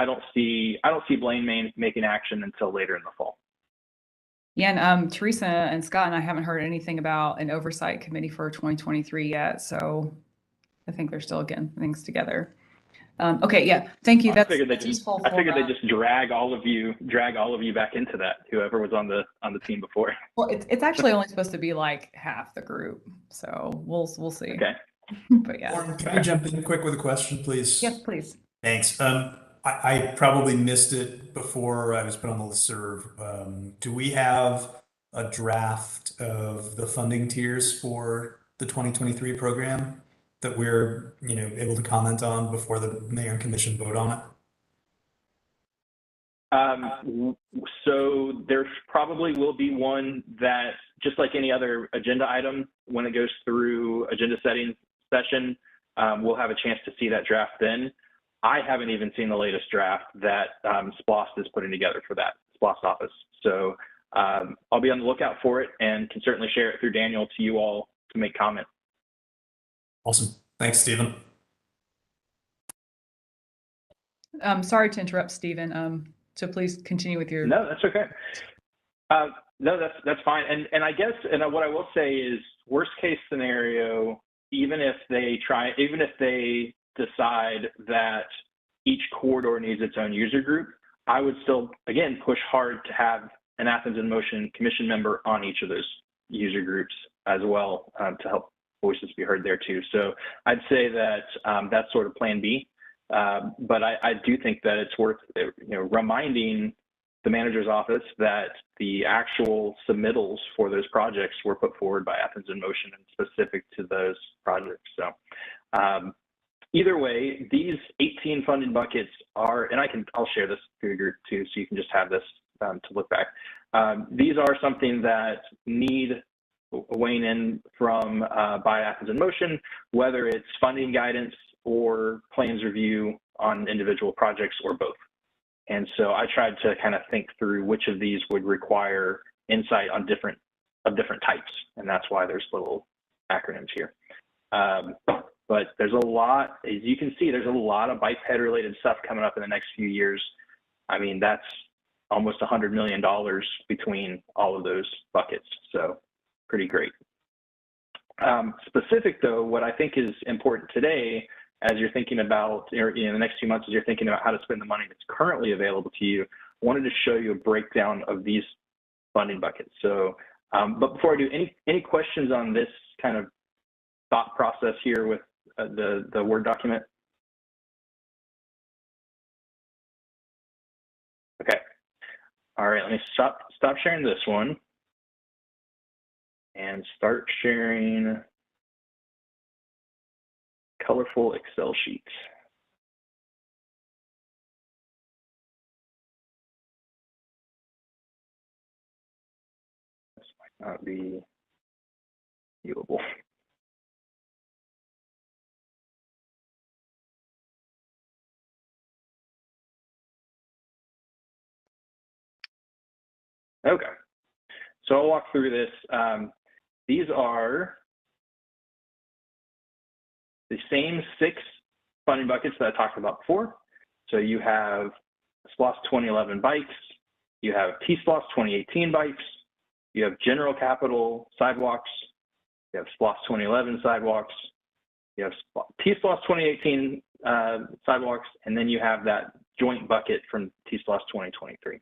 don't see Blaine making action until later in the fall. Yeah, and Teresa and Scott and I haven't heard anything about an oversight committee for 2023 yet. So I think they're still getting things together. Okay, yeah, thank you. I figured they just drag all of you back into that, whoever was on the team before. Well, it's actually only supposed to be like half the group, so we'll see. Okay. But yeah. Lauren, can I jump in quick with a question, please? Yes, please. Thanks. I probably missed it before I was put on the listserv. Do we have a draft of the funding tiers for the 2023 program? that we're, able to comment on before the mayor and commission vote on it? So there probably will be one that, just like any other agenda item, when it goes through agenda setting session, we'll have a chance to see that draft then. I haven't even seen the latest draft that SPLOST is putting together for that, SPLOST office. So I'll be on the lookout for it and can certainly share it through Daniel to you all to make comment. Awesome. Thanks, Stephen. Sorry to interrupt, Stephen. So please continue with your. No, that's okay. No, that's fine. And I guess, and what I will say is, worst case scenario, even if they decide that each corridor needs its own user group, I would still, again, push hard to have an Athens in Motion commission member on each of those user groups as well, to help voices be heard there too. So I'd say that that's sort of plan B. But I do think that it's worth reminding the manager's office that the actual submittals for those projects were put forward by Athens in Motion and specific to those projects. So either way, these 18 funding buckets are, and I'll share this through your group too, so you can just have this to look back. These are something that need weighing in from by Athens in Motion, whether it's funding guidance or plans review on individual projects or both. And so I tried to kind of think through which of these would require insight on different types. And that's why there's little acronyms here. But there's a lot, as you can see, there's a lot of bike ped related stuff coming up in the next few years. I mean, that's almost $100 million between all of those buckets. So pretty great. Specific though, what I think is important today, as you're thinking about, or in the next few months, as you're thinking about how to spend the money that's currently available to you, I wanted to show you a breakdown of these funding buckets. So, but before I do, any questions on this kind of thought process here with the Word document? Okay. All right, let me stop sharing this one and start sharing colorful Excel sheets. This might not be viewable. Okay, so I'll walk through this. These are the same 6 funding buckets that I talked about before. So you have SPLOST 2011 bikes, you have T-SPLOST 2018 bikes, you have general capital sidewalks, you have SPLOST 2011 sidewalks, you have T-SPLOST 2018 sidewalks, and then you have that joint bucket from T-SPLOST 2023.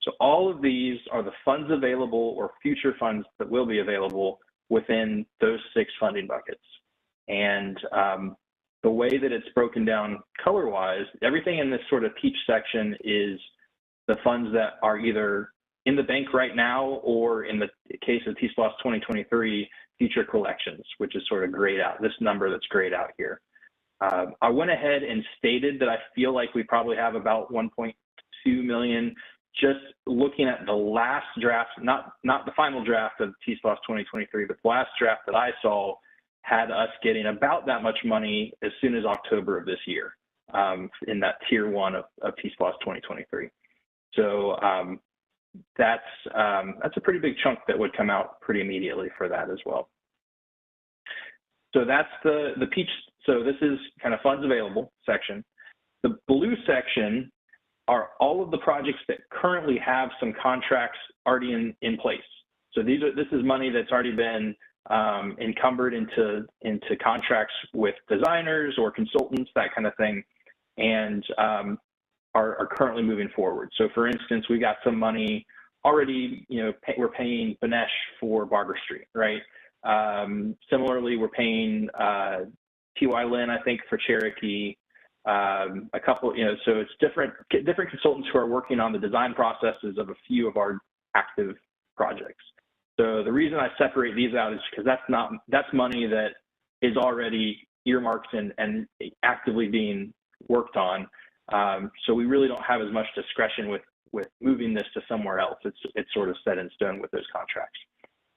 So all of these are the funds available or future funds that will be available within those 6 funding buckets. And the way that it's broken down color-wise, everything in this sort of peach section is the funds that are either in the bank right now, or in the case of T-SPLOST 2023, future collections, which is sort of grayed out, this number that's grayed out here. I went ahead and stated that I feel like we probably have about 1.2 million, just looking at the last draft, not the final draft of T-SPLOST 2023, but the last draft that I saw had us getting about that much money as soon as October of this year, in that tier 1 of T-SPLOST 2023. So that's a pretty big chunk that would come out pretty immediately for that as well. So that's the peach. So this is kind of funds available section. The blue section are all of the projects that currently have some contracts already in place. So this is money that's already been encumbered into contracts with designers or consultants, that kind of thing, and are currently moving forward. So for instance, we got some money already, we're paying Banesh for Barber Street, right? Similarly, we're paying T.Y. Lin, I think, for Cherokee. A couple, so it's different consultants who are working on the design processes of a few of our active projects. So the reason I separate these out is because that's money that is already earmarked and actively being worked on. So we really don't have as much discretion with moving this to somewhere else. It's sort of set in stone with those contracts.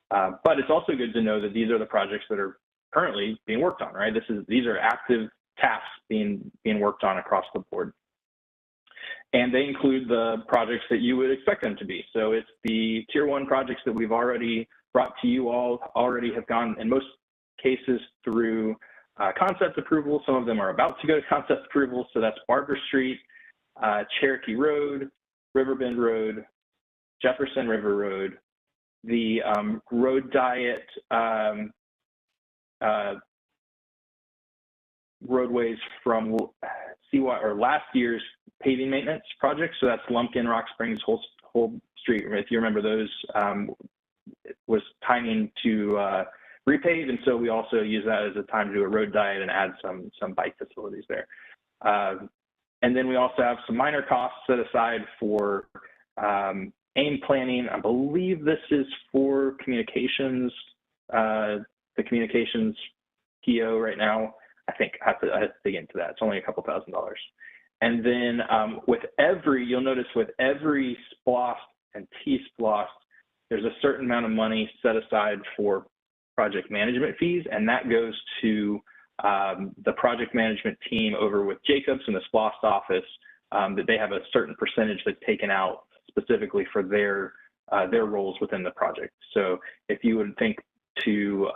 But it's also good to know that these are the projects that are currently being worked on, right? These are active tasks being worked on across the board. And they include the projects that you would expect them to be. So it's the tier 1 projects that we've already brought to you all, already have gone in most cases through concept approval. Some of them are about to go to concept approval. So that's Barber Street, Cherokee Road, Riverbend Road, Jefferson River Road, the Road Diet roadways from last year's paving maintenance project. So that's Lumpkin, Rock Springs, Whole Street. If you remember those, was timing to repave, and so we also use that as a time to do a road diet and add some bike facilities there. And then we also have some minor costs set aside for AIM planning. I believe this is for communications, the communications PO right now. I think I have to dig into that. It's only a couple $1,000s. And then you'll notice with every SPLOST and T-SPLOST, there's a certain amount of money set aside for project management fees, and that goes to the project management team over with Jacobs in the SPLOST office, that they have a certain percentage that's taken out specifically for their roles within the project. So if you would think to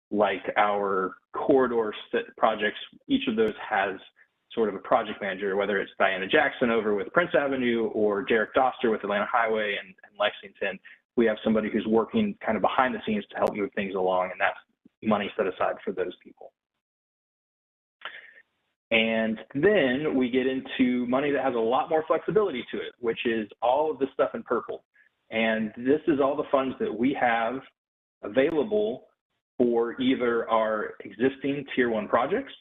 like our corridor projects, each of those has sort of a project manager, whether it's Diana Jackson over with Prince Avenue or Derek Doster with Atlanta Highway and Lexington. We have somebody who's working kind of behind the scenes to help move things along, and that's money set aside for those people. And then we get into money that has a lot more flexibility to it, which is all of the stuff in purple. And this is all the funds that we have available for either our existing tier 1 projects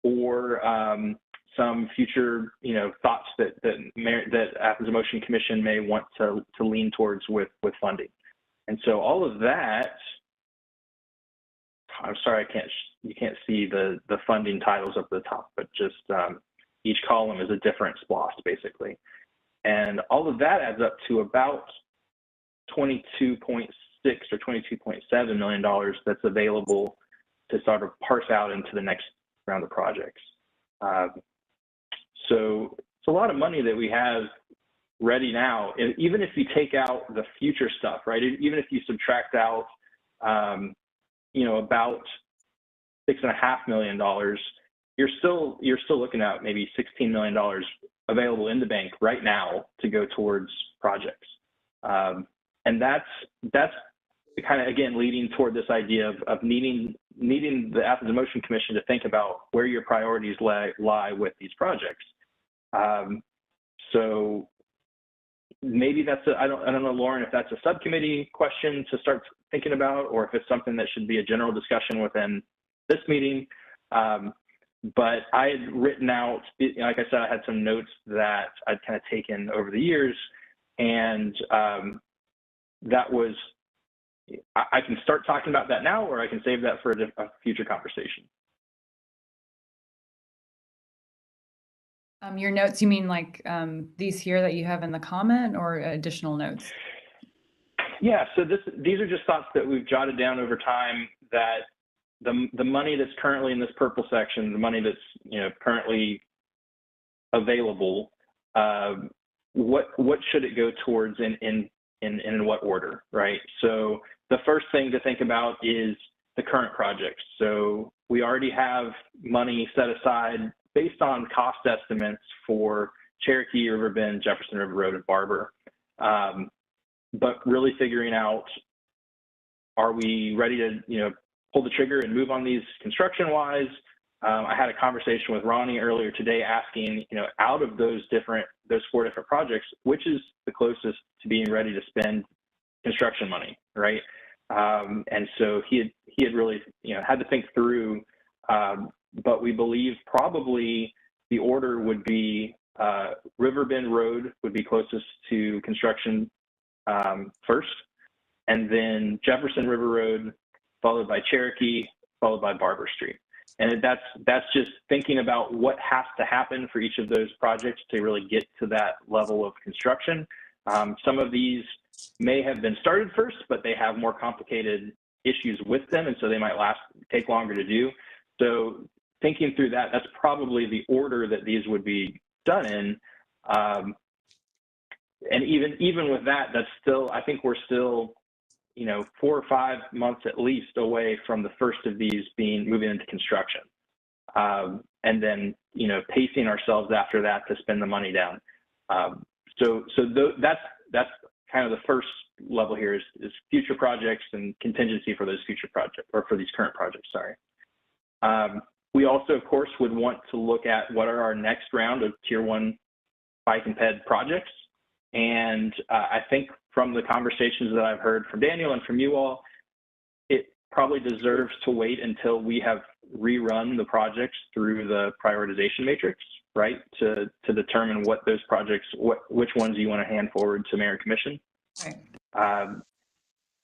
or some future, thoughts that Athens Motion Commission may want to lean towards with funding. And so all of that, I'm sorry, you can't see the funding titles up at the top, but just each column is a different SPLOST basically. And all of that adds up to about $22.6 or $22.7 million that's available to sort of parse out into the next round of projects. So it's a lot of money that we have ready now. And even if you take out the future stuff, right? Even if you subtract out, about $6.5 million, you're still looking at maybe $16 million available in the bank right now to go towards projects. And that's kind of, again, leading toward this idea of needing the Athens Motion Commission to think about where your priorities lie with these projects. So maybe that's I don't know, Lauren, if that's a subcommittee question to start thinking about, or if it's something that should be a general discussion within this meeting. But I had written out, like I said, I had some notes that I'd kind of taken over the years, and that was, I can start talking about that now, or I can save that for a future conversation. Your notes, you mean like these here that you have in the comment, or additional notes? Yeah, so these are just thoughts that we've jotted down over time, that the money that's currently in this purple section, the money that's currently available, what should it go towards in what order, right? So the first thing to think about is the current projects. So we already have money set aside based on cost estimates for Cherokee, Riverbend, Jefferson River Road, and Barber. But really figuring out, are we ready to pull the trigger and move on these construction-wise? I had a conversation with Ronnie earlier today asking, out of those 4 different projects, which is the closest to being ready to spend construction money, right? And so he had really had to think through, but we believe probably the order would be Riverbend Road would be closest to construction first, and then Jefferson River Road, followed by Cherokee, followed by Barber Street. And that's just thinking about what has to happen for each of those projects to really get to that level of construction. Some of these may have been started first, but they have more complicated issues with them, and so they might take longer to do. So thinking through that, that's probably the order that these would be done in. And even with that, that's still, I think we're still, 4 or 5 months at least away from the first of these moving into construction. And then, pacing ourselves after that to spend the money down. That's kind of the first level here is future projects and contingency for those future projects, or for these current projects, sorry. We also, of course, would want to look at what are our next round of tier 1 bike and ped projects. And I think from the conversations that I've heard from Daniel and from you all, it probably deserves to wait until we have rerun the projects through the prioritization matrix, right? To determine what those projects, which ones you want to hand forward to mayor and commission. Right.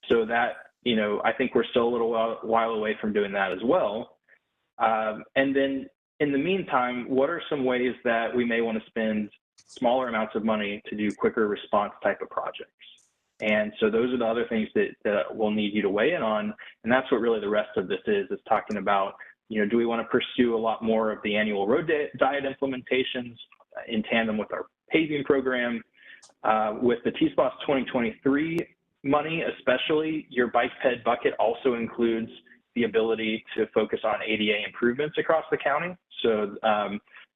So that, I think we're still a little while away from doing that as well. And then in the meantime, what are some ways that we may want to spend smaller amounts of money to do quicker response type of projects? And so those are the other things that we'll need you to weigh in on. And that's what really the rest of this is talking about, do we want to pursue a lot more of the annual road diet implementations in tandem with our paving program? With the TSPOS 2023 money, especially, your bike ped bucket also includes the ability to focus on ADA improvements across the county. So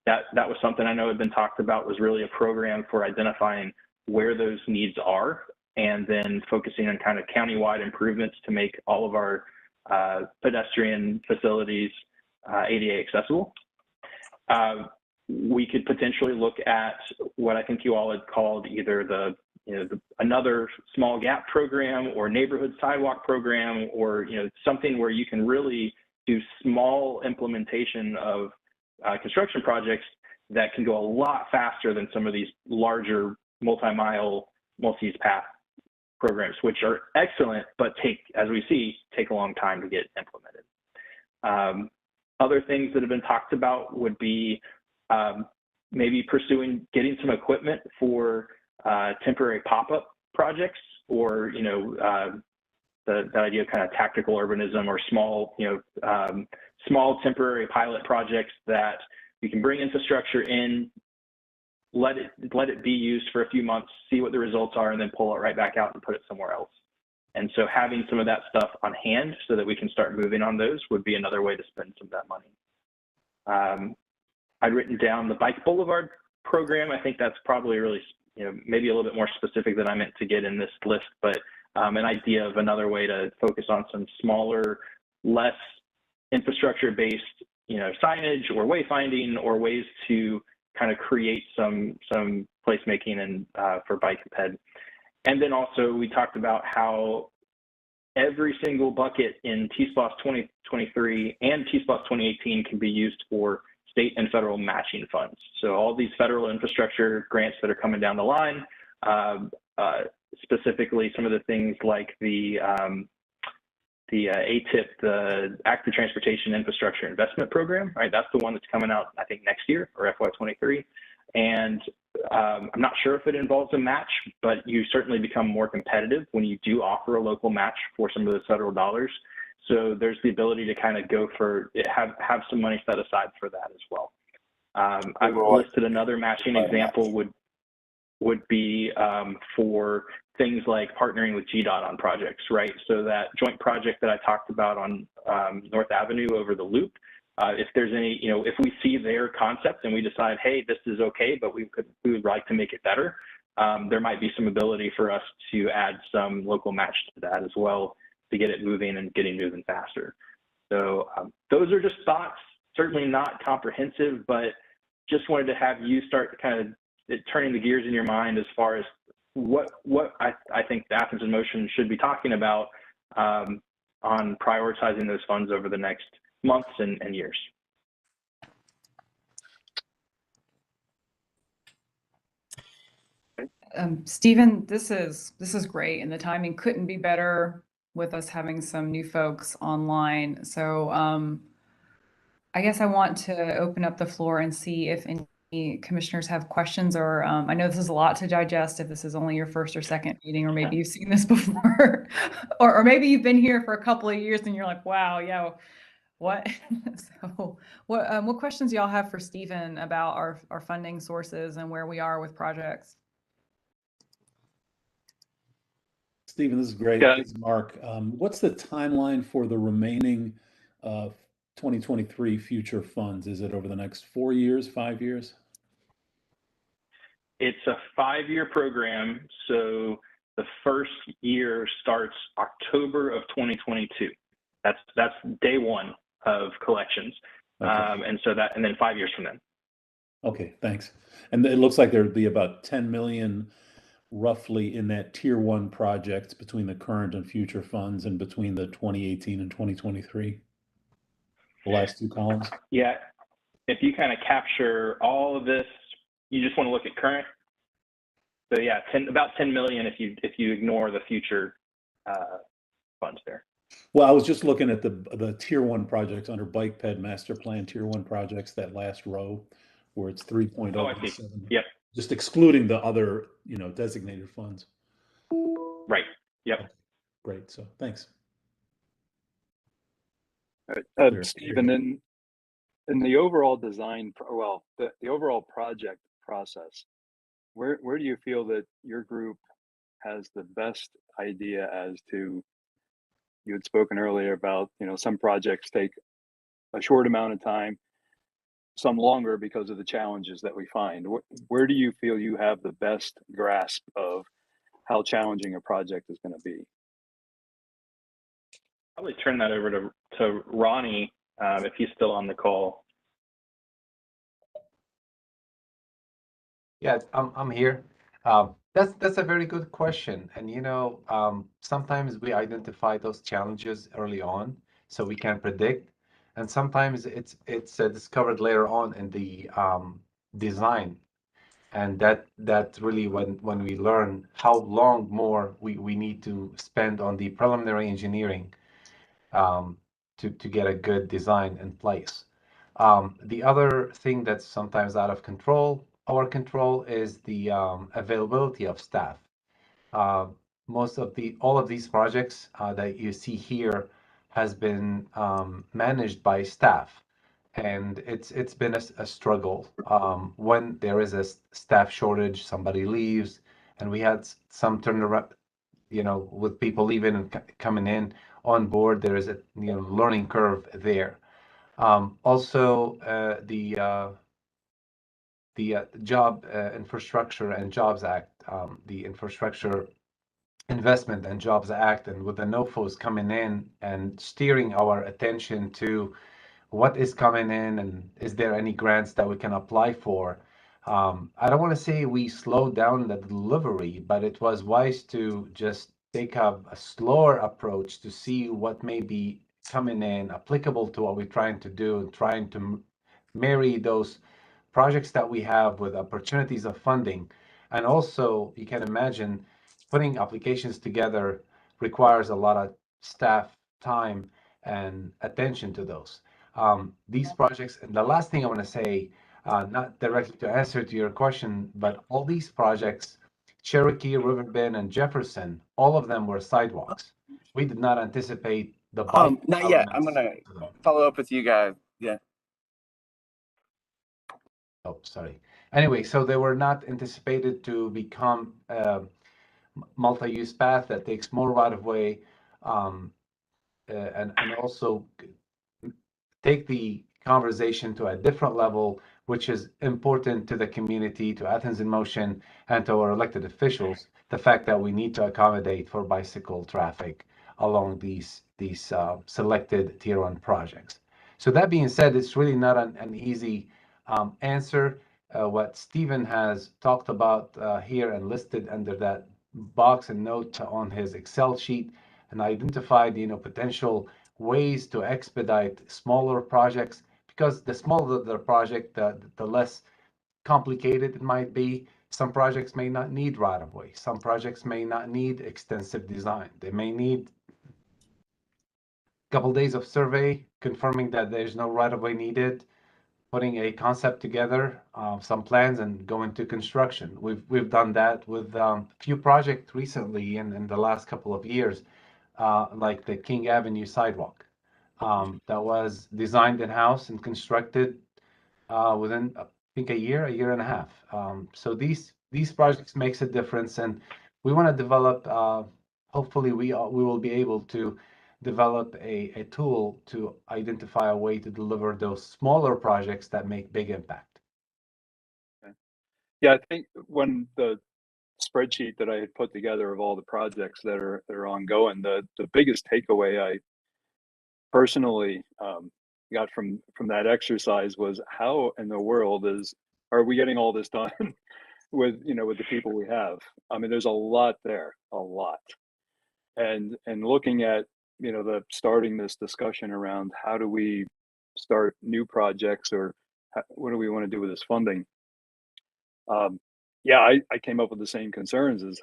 that was something I know had been talked about, was really a program for identifying where those needs are and then focusing on kind of countywide improvements to make all of our pedestrian facilities ADA accessible. We could potentially look at what I think you all had called either another small gap program or neighborhood sidewalk program, or something where you can really do small implementation of construction projects that can go a lot faster than some of these larger multi-mile, multi-use path programs, which are excellent, but as we see, take a long time to get implemented. Other things that have been talked about would be maybe getting some equipment for temporary pop-up projects, or the idea of kind of tactical urbanism, or small small temporary pilot projects that you can bring infrastructure in, let it be used for a few months, see what the results are, and then pull it right back out and put it somewhere else. And so having some of that stuff on hand so that we can start moving on those would be another way to spend some of that money. I'd written down the Bike Boulevard program. I think that's probably really, maybe a little bit more specific than I meant to get in this list, but an idea of another way to focus on some smaller, less infrastructure-based, signage or wayfinding, or ways to kind of create some placemaking and for bike and ped. And then also we talked about how every single bucket in TSPOS 2023 and TSPOS 2018 can be used for state and federal matching funds. So all these federal infrastructure grants that are coming down the line, specifically some of the things like the ATIP, the Active Transportation Infrastructure Investment Program, right? That's the one that's coming out, I think, next year, or FY23. And I'm not sure if it involves a match, but you certainly become more competitive when you do offer a local match for some of those federal dollars. So there's the ability to kind of go for, have some money set aside for that as well. I've listed another matching example would be for things like partnering with GDOT on projects, right? So that joint project that I talked about on North Avenue over the loop, if there's any, if we see their concept and we decide, hey, this is okay, but we would like to make it better, there might be some ability for us to add some local match to that as well to get it moving and getting moving faster. So those are just thoughts, certainly not comprehensive, but just wanted to have you start kind of turning the gears in your mind as far as what I think the Athens in Motion should be talking about on prioritizing those funds over the next months and years. Stephen, this is great, and the timing couldn't be better. with us having some new folks online. So I guess I want to open up the floor and see if any commissioners have questions, or I know this is a lot to digest if this is only your first or second meeting, or maybe you've seen this before, or maybe you've been here for a couple of years and you're like, wow, yeah, what? So what questions do y'all have for Stephen about our funding sources and where we are with projects? Stephen, this is great. Yeah. This is Mark. What's the timeline for the remaining 2023 future funds? Is it over the next 4 years, 5 years? It's a 5-year program. So the first year starts October of 2022. That's day one of collections. Okay. And then 5 years from then. Okay, thanks. And it looks like there'd be about 10 million roughly in that tier 1 projects between the current and future funds and between the 2018 and 2023. The last 2 columns. Yeah. If you kind of capture all of this, you just want to look at current. So yeah, about 10 million if you ignore the future funds there. Well, I was just looking at the tier 1 projects under Bike Ped Master Plan tier 1 projects, that last row where it's 3.07. Oh, I see. Yep. Just excluding the other, designated funds. Right. Yep. Okay. Great. So thanks. Stephen, in the overall design, the overall project process, where do you feel that your group has the best idea as to, you had spoken earlier about, some projects take a short amount of time, some longer because of the challenges that we find. Where do you feel you have the best grasp of how challenging a project is going to be? Probably turn that over to Ronnie if he's still on the call. Yeah, I'm here. That's a very good question. And sometimes we identify those challenges early on, so we can predict, and sometimes it's discovered later on in the design, and that's really when we learn how long more we need to spend on the preliminary engineering to get a good design in place. The other thing that's sometimes out of our control is the availability of staff. All of these projects that you see here has been managed by staff, and it's been a struggle. When there is a staff shortage, somebody leaves, and we had some turnaround, with people leaving and coming in on board. There is a learning curve there. Also, the Job Infrastructure and Jobs Act, the Infrastructure Investment and Jobs Act, and with the NOFOs coming in and steering our attention to what is coming in and is there any grants that we can apply for. I don't want to say we slowed down the delivery, but it was wise to just take a slower approach to see what may be coming in applicable to what we're trying to do, and trying to marry those projects that we have with opportunities of funding. And also, you can imagine putting applications together requires a lot of staff time and attention to those. These projects, and the last thing I want to say, not directly to answer to your question, but all these projects, Cherokee, Riverbend, and Jefferson, all of them were sidewalks. We did not anticipate the bike. Not yet. I'm gonna follow up with you guys. Yeah. Oh, sorry. Anyway, so they were not anticipated to become multi-use path that takes more right of way, and also take the conversation to a different level, which is important to the community, to Athens in Motion, and to our elected officials. The fact that we need to accommodate for bicycle traffic along these selected tier 1 projects. So that being said, it's really not an easy answer. What Stephen has talked about here and listed under that box and note on his Excel sheet, and identified potential ways to expedite smaller projects, because the smaller the project, the less complicated it might be. Some projects may not need right of way. Some projects may not need extensive design. They may need couple days of survey, confirming that there's no right-of-way needed, putting a concept together, some plans, and going to construction. We've done that with a few projects recently in the last couple of years, like the King Avenue sidewalk. That was designed in-house and constructed within, I think, a year and a half. So these projects makes a difference, and we want to develop. Hopefully, we will be able to develop a tool to identify a way to deliver those smaller projects that make big impact. Yeah, I think when the spreadsheet that I had put together of all the projects that are ongoing, the biggest takeaway I personally got from that exercise was how in the world are we getting all this done with the people we have? I mean, there's a lot there, a lot. And looking at starting this discussion around how do we start new projects, or what do we want to do with this funding? Yeah, I came up with the same concerns as,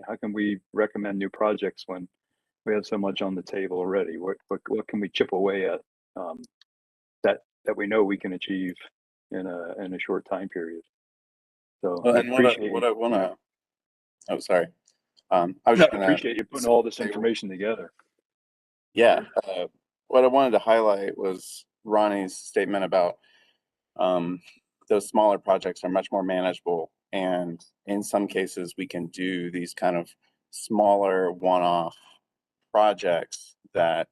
how can we recommend new projects when we have so much on the table already? What can we chip away at that we know we can achieve in a short time period? So Well, I and appreciate what I want to, oh, sorry. I was just going to appreciate you putting all this information together. Yeah. What I wanted to highlight was Ronnie's statement about those smaller projects are much more manageable. And in some cases, we can do these kind of smaller one-off projects that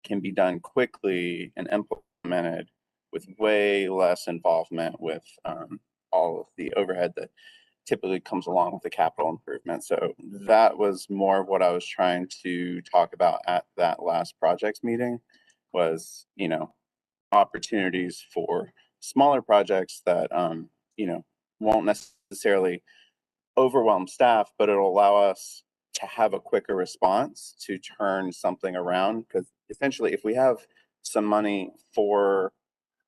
can be done quickly and implemented with way less involvement with all of the overhead that typically comes along with the capital improvement. So that was more of what I was trying to talk about at that last projects meeting was, opportunities for smaller projects that, won't necessarily overwhelm staff, but it'll allow us to have a quicker response to turn something around. Because essentially, if we have some money for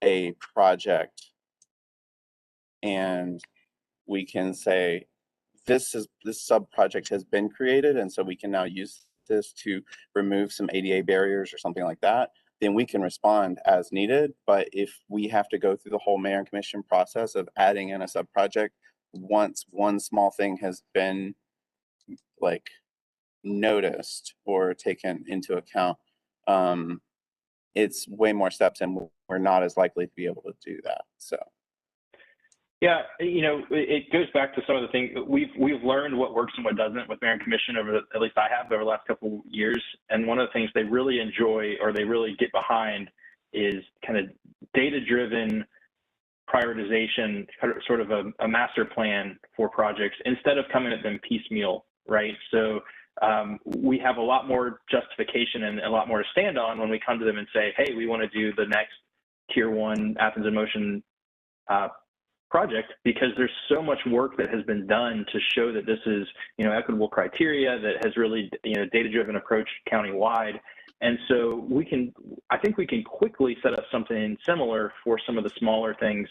a project and we can say, this sub project has been created, and so we can now use this to remove some ADA barriers or something like that, then we can respond as needed. But if we have to go through the whole mayor and commission process of adding in a sub project, once one small thing has been like noticed or taken into account, it's way more steps, and we're not as likely to be able to do that. So. Yeah, it goes back to some of the things we've learned what works and what doesn't with Mayor and Commission at least I have over the last couple of years. And one of the things they really enjoy or they really get behind is kind of data-driven prioritization, sort of a master plan for projects instead of coming at them piecemeal, right? So we have a lot more justification and a lot more to stand on when we come to them and say, hey, we want to do the next Tier 1 Athens in Motion project, because there's so much work that has been done to show that this is, equitable criteria that has really, data-driven approach countywide. And so I think we can quickly set up something similar for some of the smaller things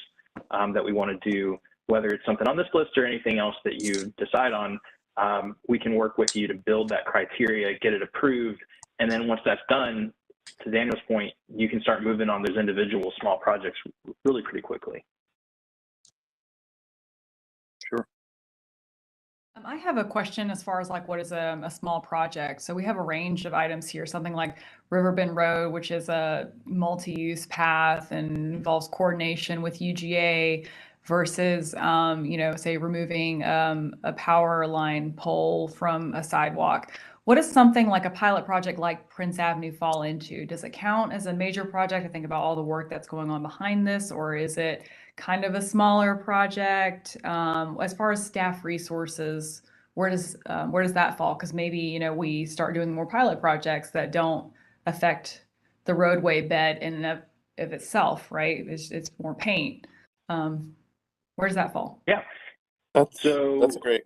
that we want to do, whether it's something on this list or anything else that you decide on. We can work with you to build that criteria, get it approved. And then once that's done, to Daniel's point, you can start moving on those individual small projects really pretty quickly. Sure. I have a question as far as what is a small project. So we have a range of items here, something like Riverbend Road, which is a multi-use path and involves coordination with UGA versus, say removing a power line pole from a sidewalk. What does something like a pilot project like Prince Avenue fall into? Does it count as a major project? I think about all the work that's going on behind this, or is it kind of a smaller project? As far as staff resources, where does that fall? Because maybe we start doing more pilot projects that don't affect the roadway bed in and of itself, right? It's more paint. Where does that fall? Yeah, That's Prince great.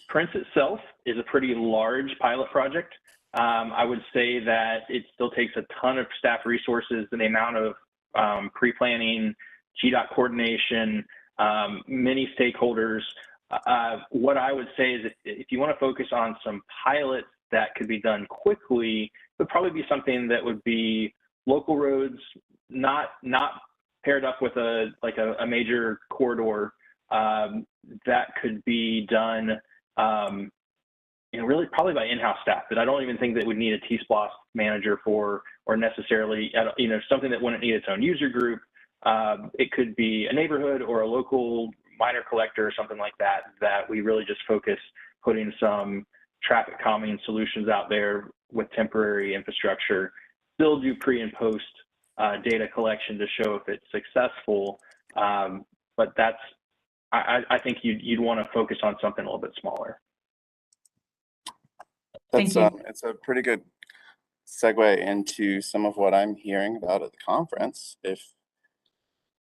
Prince itself is a pretty large pilot project. I would say that it still takes a ton of staff resources and the amount of pre-planning, GDOT coordination, many stakeholders. What I would say is if you want to focus on some pilot that could be done quickly would probably be something that would be local roads, not paired up with a major corridor, that could be done, really probably by in-house staff, that I don't even think that would need a T-Splosh manager for, or necessarily, something that wouldn't need its own user group. It could be a neighborhood or a local minor collector or something like that, that we really just focus putting some traffic calming solutions out there with temporary infrastructure, still do pre and post data collection to show if it's successful. But that's, I think you'd want to focus on something a little bit smaller. That's it's a pretty good segue into some of what I'm hearing about at the conference. If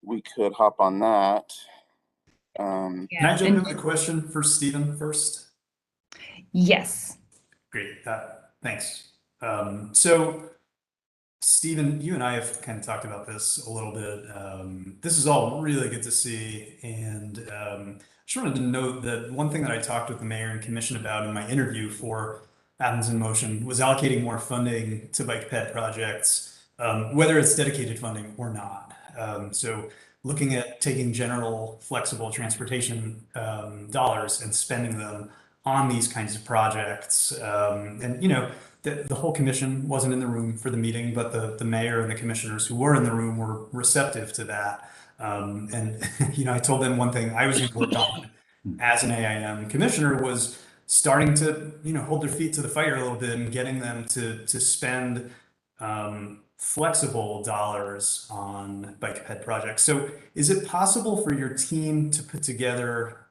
we could hop on that. Can I jump in with a question for Stephen first? Yes. Great, thanks. So Stephen, you and I have kind of talked about this a little bit. This is all really good to see. And just wanted to note that one thing that I talked with the mayor and commission about in my interview for Athens in Motion was allocating more funding to bike ped projects, whether it's dedicated funding or not. So looking at taking general flexible transportation dollars and spending them on these kinds of projects. And the whole commission wasn't in the room for the meeting, but the mayor and the commissioners who were in the room were receptive to that. And I told them one thing I was going to work on as an AIM commissioner was starting to hold their feet to the fire a little bit and getting them to spend flexible dollars on bike ped projects. So is it possible for your team to put together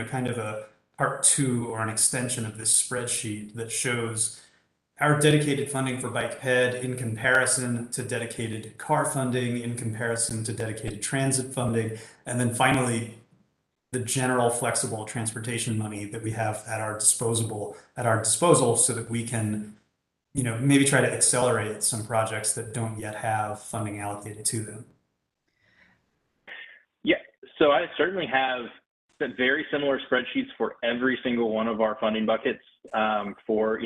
kind of a part 2 or an extension of this spreadsheet that shows our dedicated funding for bike ped in comparison to dedicated car funding, in comparison to dedicated transit funding, and then finally the general flexible transportation money that we have at our disposal so that we can maybe try to accelerate some projects that don't yet have funding allocated to them? Yeah, so I certainly have very similar spreadsheets for every single one of our funding buckets. For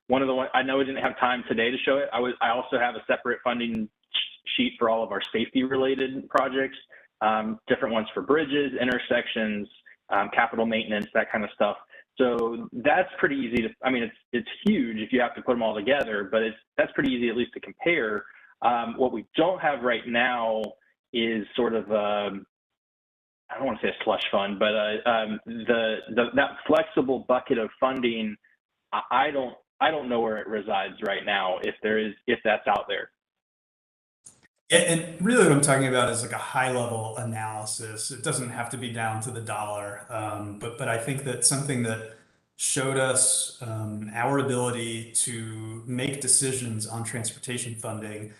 one of the ones I know we didn't have time today to show it. I also have a separate funding sheet for all of our safety related projects, different ones for bridges, intersections, capital maintenance, that kind of stuff. So that's pretty easy to, it's huge if you have to put them all together, but that's pretty easy at least to compare. What we don't have right now is sort of I don't want to say a slush fund, but that flexible bucket of funding, I don't know where it resides right now, if that's out there. And really what I'm talking about is like a high level analysis. It doesn't have to be down to the dollar, but I think that something that showed us our ability to make decisions on transportation funding,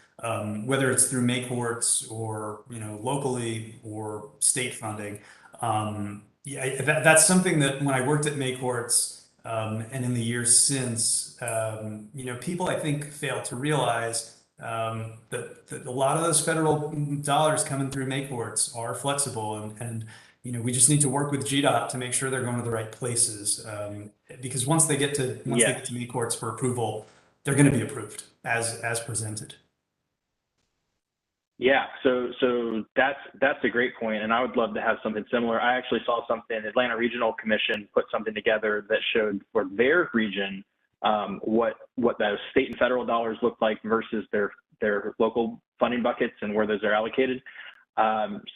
whether it's through Maycourts or locally or state funding. That's something that when I worked at Maycourts and in the years since, people I think fail to realize that a lot of those federal dollars coming through Maycourts are flexible, and we just need to work with GDOT to make sure they're going to the right places, because once they get to Maycourts for approval, they're going to be approved as presented. Yeah, so that's a great point, and I would love to have something similar. I actually saw something, Atlanta Regional Commission put something together that showed for their region what those state and federal dollars look like versus their local funding buckets and where those are allocated.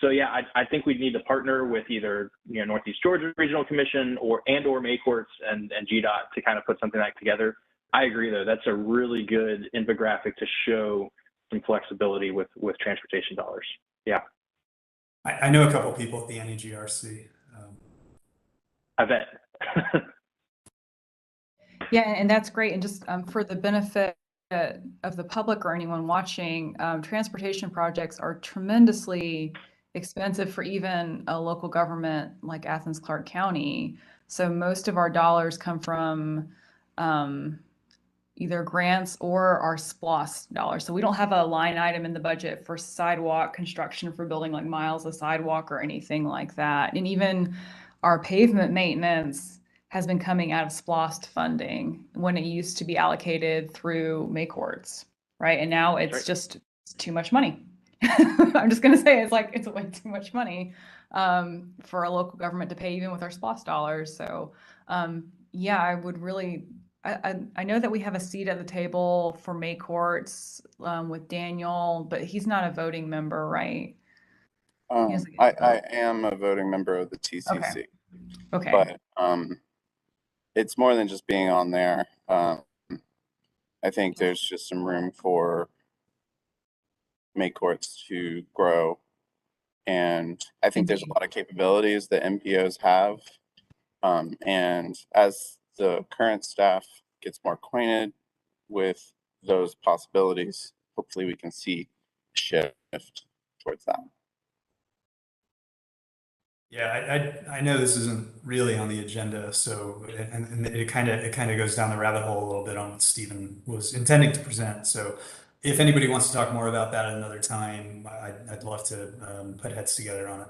So yeah, I think we'd need to partner with either Northeast Georgia Regional Commission or Maycourts and GDOT to kind of put something like that together. I agree though, that's a really good infographic to show some flexibility with transportation dollars. Yeah. I know a couple of people at the NEGRC. I bet. Yeah, and that's great. And just for the benefit of the public or anyone watching, transportation projects are tremendously expensive for even a local government like Athens-Clarke County. So most of our dollars come from either grants or our SPLOST dollars. So we don't have a line item in the budget for sidewalk construction for building like miles of sidewalk or anything like that. And even our pavement maintenance has been coming out of SPLOST funding when it used to be allocated through May courts, right? And now it's right. just it's too much money. I'm just going to say it's way too much money for a local government to pay, even with our SPLOST dollars. So yeah, I would really, I know that we have a seat at the table for May courts with Daniel, but he's not a voting member, right? He doesn't get to I vote. am a voting member of the Okay. TCC, Okay. but it's more than just being on there. I think there's just some room for May courts to grow, and I think there's a lot of capabilities that MPOs have. And as the current staff gets more acquainted with those possibilities, hopefully we can see a shift towards that. Yeah, I know this isn't really on the agenda, so and it kind of goes down the rabbit hole a little bit on what Stephen was intending to present. So if anybody wants to talk more about that at another time, I'd love to put heads together on it.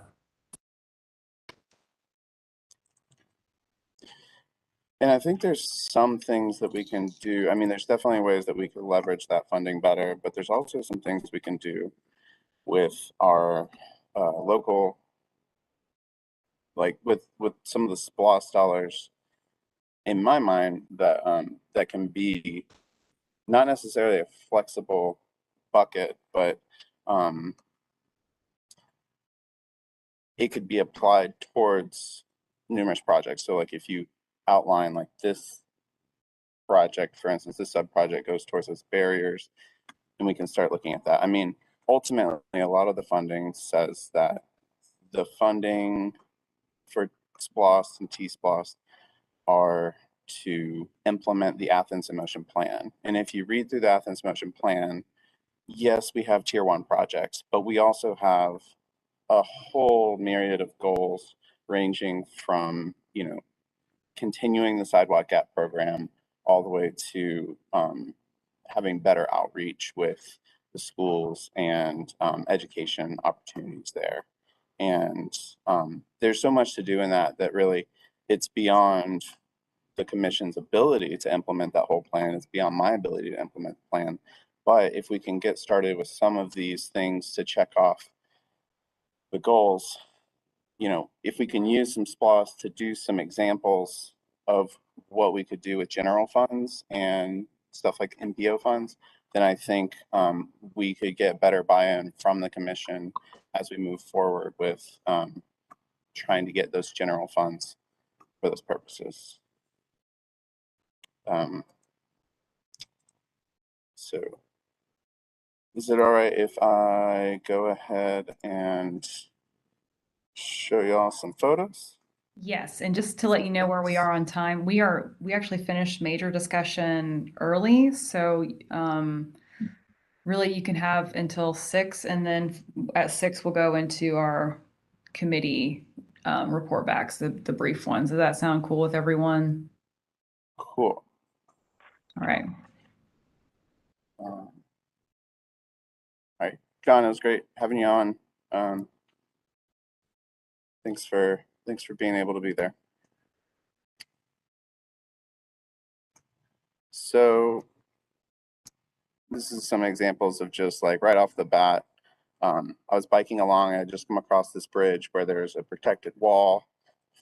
And I think there's some things that we can do. I mean, there's definitely ways that we could leverage that funding better, but there's also some things we can do with our local, like with some of the SPLOST dollars, in my mind, that that can be not necessarily a flexible bucket, but it could be applied towards numerous projects. So like if you outline like this project, for instance, this sub project goes towards those barriers, and we can start looking at that. I mean, ultimately, a lot of the funding says that the funding for SPLOST and T-SPLOST are to implement the Athens in Motion plan. And if you read through the Athens in Motion plan, yes, we have tier 1 projects, but we also have a whole myriad of goals ranging from, you know, continuing the sidewalk gap program all the way to having better outreach with the schools and education opportunities there. And there's so much to do in that really it's beyond the commission's ability to implement that whole plan. It's beyond my ability to implement the plan. But if we can get started with some of these things to check off the goals, you know, if we can use some SPLOST to do some examples of what we could do with general funds and stuff like MPO funds, then I think we could get better buy-in from the commission as we move forward with trying to get those general funds for those purposes. So is it all right if I go ahead and show y'all some photos? Yes, and just to let you know where we are on time, we actually finished major discussion early, so really you can have until 6, and then at 6 we'll go into our committee report backs, the brief ones. Does that sound cool with everyone? Cool. All right. All right, John, it was great having you on. Thanks for being able to be there. So this is some examples of just like right off the bat. I was biking along, I had just come across this bridge where there's a protected wall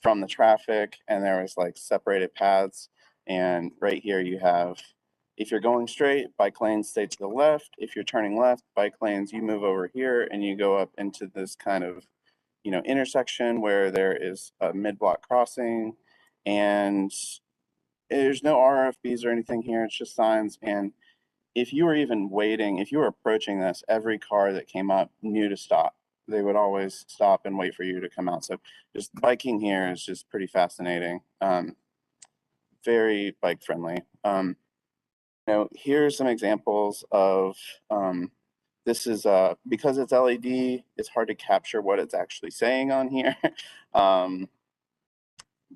from the traffic, and there was like separated paths. And right here you have, if you're going straight, bike lanes stay to the left. If you're turning left, bike lanes, you move over here and you go up into this kind of, you know, intersection where there is a mid-block crossing, and there's no RFBs or anything here. It's just signs. And if you were even waiting, if you were approaching this, every car that came up knew to stop. They would always stop and wait for you to come out. So just biking here is just pretty fascinating. Very bike friendly. You know, here's some examples of this is because it's LED, it's hard to capture what it's actually saying on here.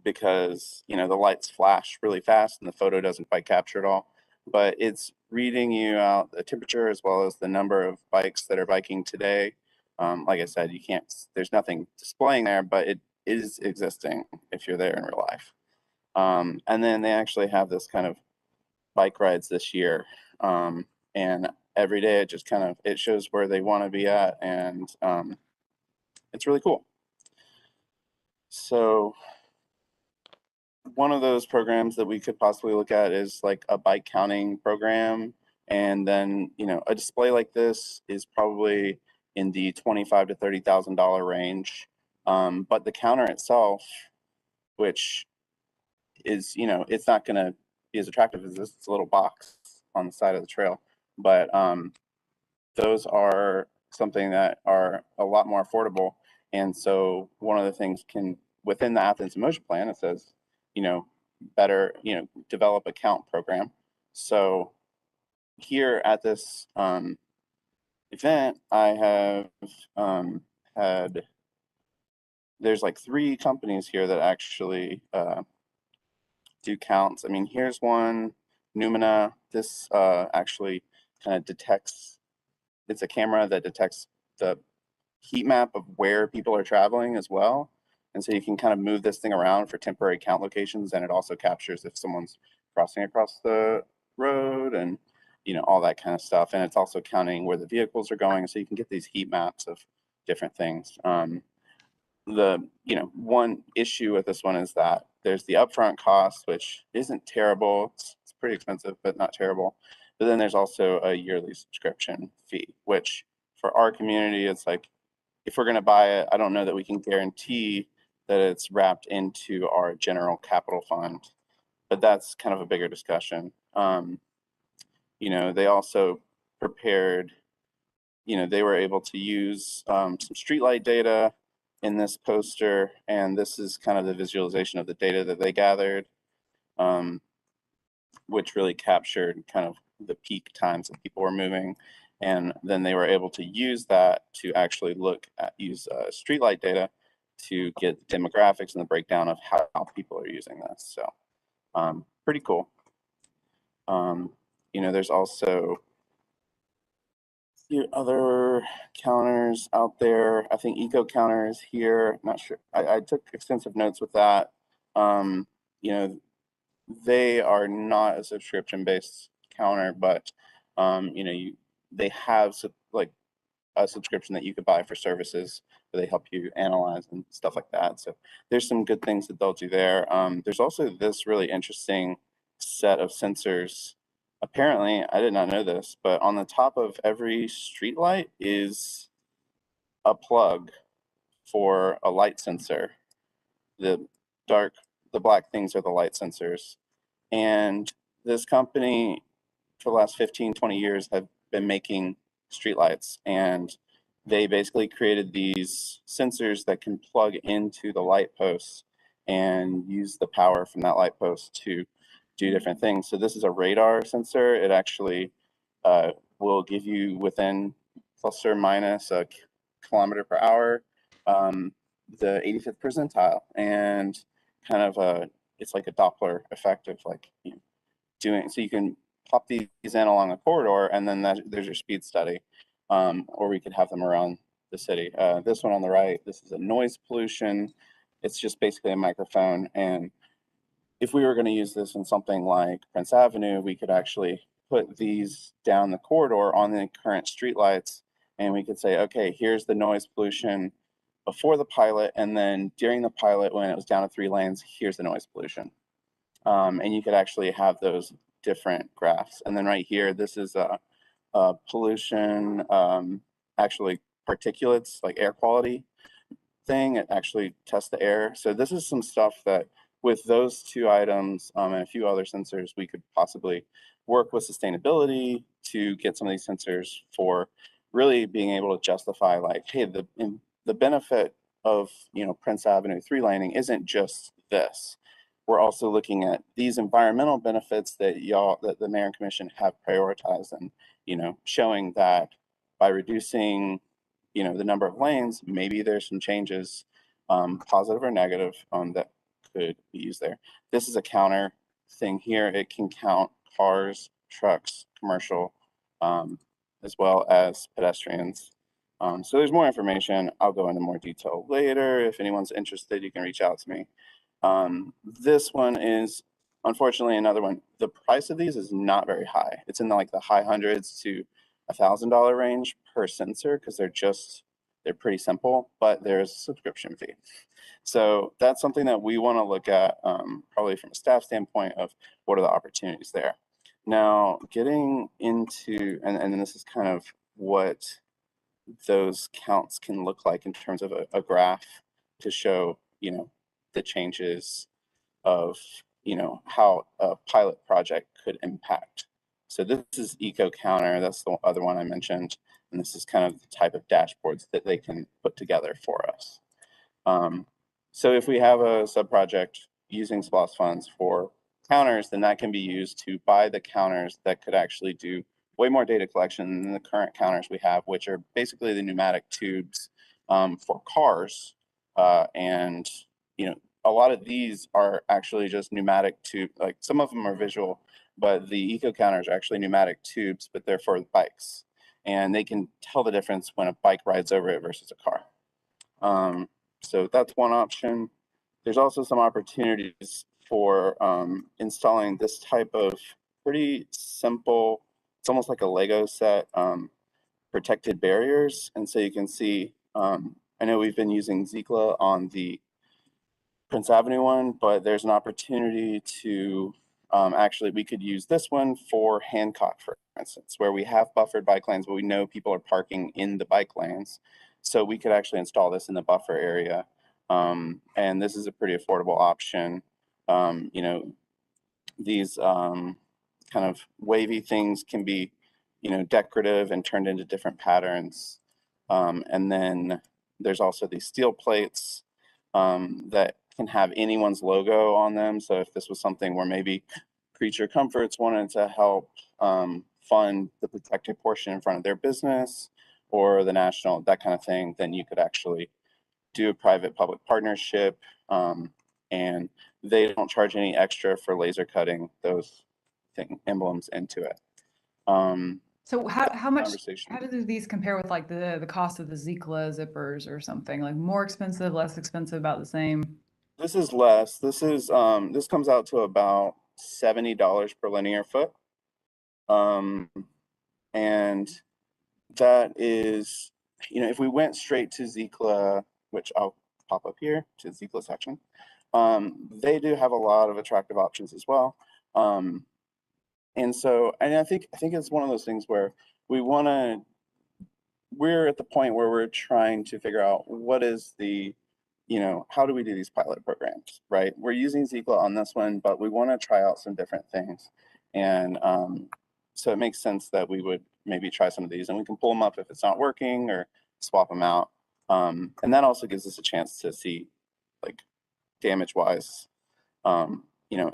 Because, you know, the lights flash really fast and the photo doesn't quite capture it all, but it's reading you out the temperature as well as the number of bikes that are biking today. Like I said, you can't, there's nothing displaying there, but it is existing if you're there in real life. And then they actually have this kind of bike rides this year. And every day it just kind of, it shows where they want to be at, and it's really cool. So one of those programs that we could possibly look at is like a bike counting program. And then, you know, a display like this is probably in the $25,000 to $30,000 range. But the counter itself, which is, you know, it's not going to be as attractive as this little box on the side of the trail. But those are something that are a lot more affordable. And so one of the things within the Athens in Motion plan, it says, you know, better, you know, develop a count program. So here at this event, I have had, there's like 3 companies here that actually do counts. I mean, here's one, Numina. This actually kind of detects, it's a camera that detects the heat map of where people are traveling as well. And so you can kind of move this thing around for temporary count locations, and it also captures if someone's crossing across the road and, you know, all that kind of stuff. And it's also counting where the vehicles are going, so you can get these heat maps of different things. You know, one issue with this one is that there's the upfront cost, which isn't terrible. It's pretty expensive, but not terrible. But then there's also a yearly subscription fee, which for our community, it's like, if we're going to buy it, I don't know that we can guarantee that it's wrapped into our general capital fund, but that's kind of a bigger discussion. You know, they also prepared, you know, they were able to use some streetlight data in this poster, and this is kind of the visualization of the data that they gathered, which really captured kind of the peak times that people were moving. And then they were able to use that to actually use streetlight data to get the demographics and the breakdown of how people are using this. So pretty cool. You know, there's also a few other counters out there. I think Eco Counter is here. Not sure. I took extensive notes with that. You know, they are not a subscription-based counter, but you know, they have like a subscription that you could buy for services where they help you analyze and stuff like that. So there's some good things that they'll do there. There's also this really interesting set of sensors. Apparently, I did not know this, but on the top of every streetlight is a plug for a light sensor. The black things are the light sensors. And this company for the last 15, 20 years have been making streetlights, and they basically created these sensors that can plug into the light posts and use the power from that light post to do different things. So this is a radar sensor. It actually will give you within plus or minus a kilometer per hour the 85th percentile, and kind of it's like a Doppler effect of like, you know, doing, so you can pop these in along a corridor, and then there's your speed study, or we could have them around the city. This one on the right, this is a noise pollution. It's just basically a microphone, and if we were going to use this in something like Prince Avenue, we could actually put these down the corridor on the current streetlights, and we could say, okay, here's the noise pollution before the pilot, and then during the pilot when it was down to 3 lanes, here's the noise pollution. And you could actually have those different graphs. And then right here, this is a pollution, actually particulates, like air quality thing. It actually tests the air. So this is some stuff that with those 2 items and a few other sensors, we could possibly work with sustainability to get some of these sensors for really being able to justify, like, hey, the benefit of, you know, Prince Avenue 3-laning isn't just this. We're also looking at these environmental benefits that the mayor and commission have prioritized, and, you know, showing that by reducing, you know, the number of lanes, maybe there's some changes, positive or negative, that could be used there. This is a counter thing here. It can count cars, trucks, commercial, as well as pedestrians. So there's more information. I'll go into more detail later. If anyone's interested, you can reach out to me. This one is unfortunately another one. The price of these is not very high. It's in like the high hundreds to $1,000 range per sensor because they're pretty simple, but there's a subscription fee. So that's something that we want to look at probably from a staff standpoint of what are the opportunities there. Now, getting into, and this is kind of what those counts can look like in terms of a graph to show, the changes of, how a pilot project could impact. So this is Eco Counter. That's the other one I mentioned. And this is kind of the type of dashboards that they can put together for us. So if we have a sub-project using SPLOST funds for counters, then that can be used to buy the counters that could actually do way more data collection than the current counters we have, which are basically the pneumatic tubes for cars. And, a lot of these are actually just pneumatic tube, like some of them are visual, but the eco counters are actually pneumatic tubes, but they're for bikes. And they can tell the difference when a bike rides over it versus a car. So that's one option. There's also some opportunities for installing this type of pretty simple, it's almost like a Lego set, protected barriers. And so you can see, I know we've been using Zikla on the Prince Avenue one, but there's an opportunity to actually, we could use this one for Hancock, for instance, where we have buffered bike lanes, but we know people are parking in the bike lanes. So we could actually install this in the buffer area. And this is a pretty affordable option. These kind of wavy things can be, decorative and turned into different patterns. And then there's also these steel plates that can have anyone's logo on them. So if this was something where maybe Creature Comforts wanted to help fund the protected portion in front of their business or the national, that kind of thing, then you could actually do a private-public partnership, and they don't charge any extra for laser cutting those emblems into it. So how much, how do these compare with like the cost of the Zikla zippers or something? Like more expensive, less expensive, about the same? This is less. This is this comes out to about $70 per linear foot. And that is, if we went straight to Zikla, which I'll pop up here to the Zikla section, they do have a lot of attractive options as well. And so, and I think it's one of those things where we're at the point where we're trying to figure out what is the, how do we do these pilot programs, right? We're using Zikla on this one, but we want to try out some different things. And so it makes sense that we would maybe try some of these, and we can pull them up if it's not working or swap them out. And that also gives us a chance to see, like, damage wise,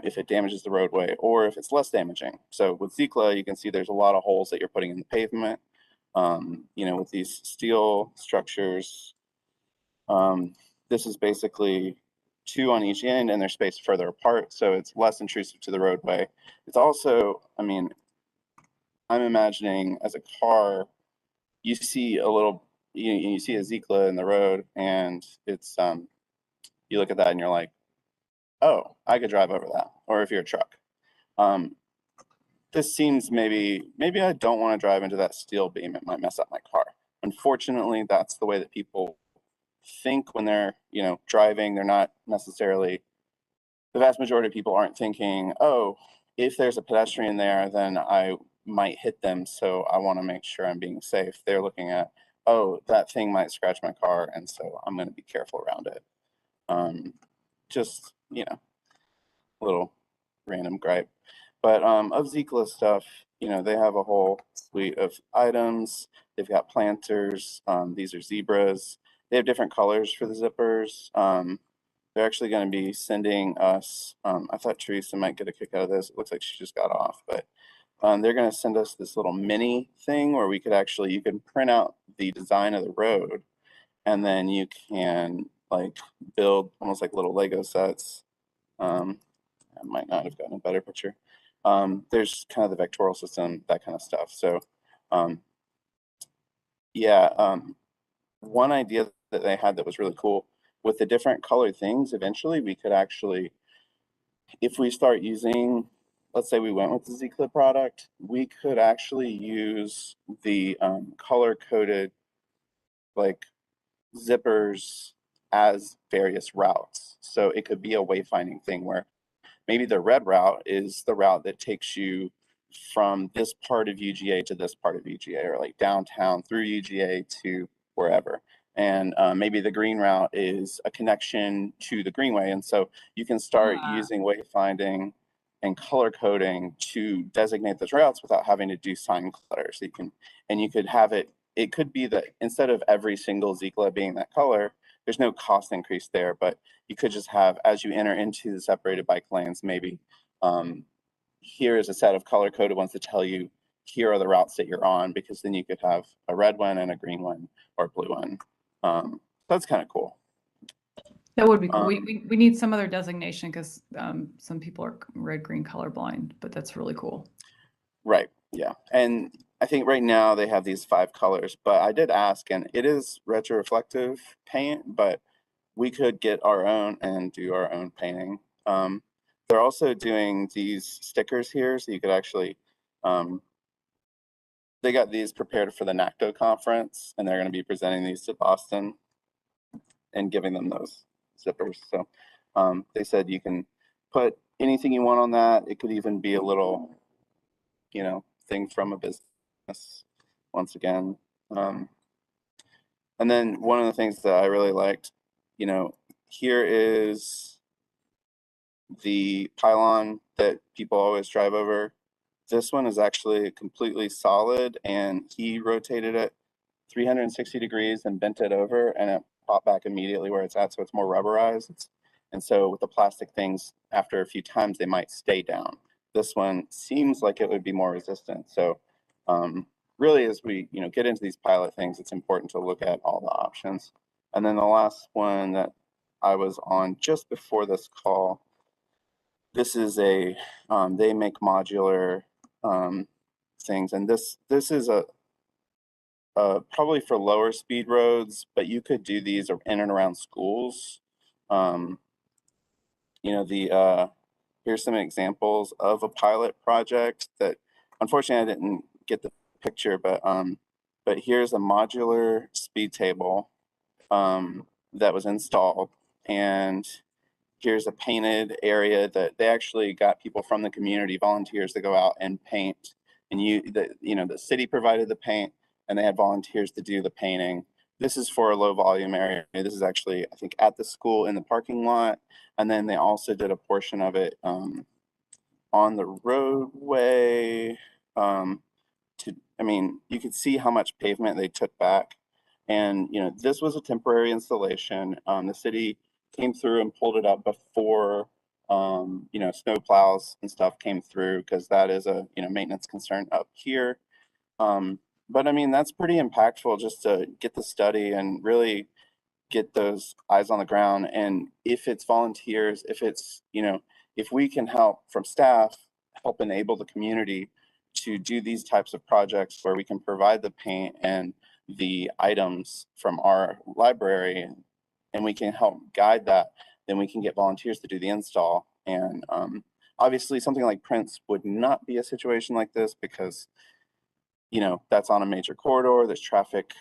if it damages the roadway or if it's less damaging. So with Zikla, you can see there's a lot of holes that you're putting in the pavement. With these steel structures, this is basically 2 on each end and they're spaced further apart, so it's less intrusive to the roadway. It's also, I'm imagining as a car, you see a little, you see a Zikla in the road, and it's you look at that and you're like, oh, I could drive over that. Or if you're a truck, this seems maybe I don't want to drive into that steel beam. It might mess up my car. Unfortunately, that's the way that people think when they're driving. They're not necessarily, the vast majority of people aren't thinking, oh, if there's a pedestrian there, then I might hit them, so I want to make sure I'm being safe. They're looking at, oh, that thing might scratch my car, and so I'm going to be careful around it. Just, little random gripe. But of Zikla stuff, they have a whole suite of items. They've got planters. These are zebras. They have different colors for the zippers. They're actually going to be sending us, I thought Teresa might get a kick out of this. It looks like she just got off, but they're going to send us this little mini thing where we could actually, you can print out the design of the road, and then you can like build almost like little Lego sets. I might not have gotten a better picture. There's kind of the vectoral system, that kind of stuff. So one idea that they had that was really cool with the different colored things, eventually we could actually, if we start using, let's say we went with the Z-Clip product, we could actually use the color coded like zippers as various routes. So it could be a wayfinding thing where maybe the red route is the route that takes you from this part of UGA to this part of UGA, or like downtown through UGA to wherever. And maybe the green route is a connection to the Greenway. And so you can start using wayfinding and color coding to designate those routes without having to do sign clutter. So you can, and you could have it, it could be that instead of every single Z-Clip being that color, there's no cost increase there, but you could just have, as you enter into the separated bike lanes, maybe here is a set of color coded ones that tell you here are the routes that you're on, because then you could have a red one and a green one or a blue one. That's kind of cool. That would be cool. We need some other designation because some people are red, green colorblind, but that's really cool. Right. Yeah. And I think right now they have these 5 colors, but I did ask, and it is retroreflective paint, but we could get our own and do our own painting. They're also doing these stickers here, so you could actually, they got these prepared for the NACTO conference, and they're going to be presenting these to Boston and giving them those zippers. So they said you can put anything you want on that. It could even be a little, you know, thing from a business once again. And then one of the things that I really liked, you know, here is the pylon that people always drive over. This one is actually completely solid, and he rotated it 360 degrees and bent it over, and it popped back immediately where it's at, so it's more rubberized. And so with the plastic things, after a few times, they might stay down. This one seems like it would be more resistant. So really, as we get into these pilot things, it's important to look at all the options. And then the last one that I was on just before this call, this is a they make modular things, and this is a probably for lower speed roads, but you could do these in and around schools. Here's some examples of a pilot project that, unfortunately, I didn't get the picture, but here's a modular speed table that was installed, and here's a painted area that they actually got people from the community, volunteers, to go out and paint. And the city provided the paint, and they had volunteers to do the painting. This is for a low volume area. This is actually, I think, at the school in the parking lot. And then they also did a portion of it on the roadway. You could see how much pavement they took back. And, this was a temporary installation. The city came through and pulled it up before, snow plows and stuff came through, because that is a, maintenance concern up here. But that's pretty impactful, just to get the study and really get those eyes on the ground. And if it's volunteers, if it's, if we can help from staff, help enable the community to do these types of projects where we can provide the paint and the items from our library, and we can help guide that, then we can get volunteers to do the install. And obviously something like Prince would not be a situation like this, because that's on a major corridor, there's traffic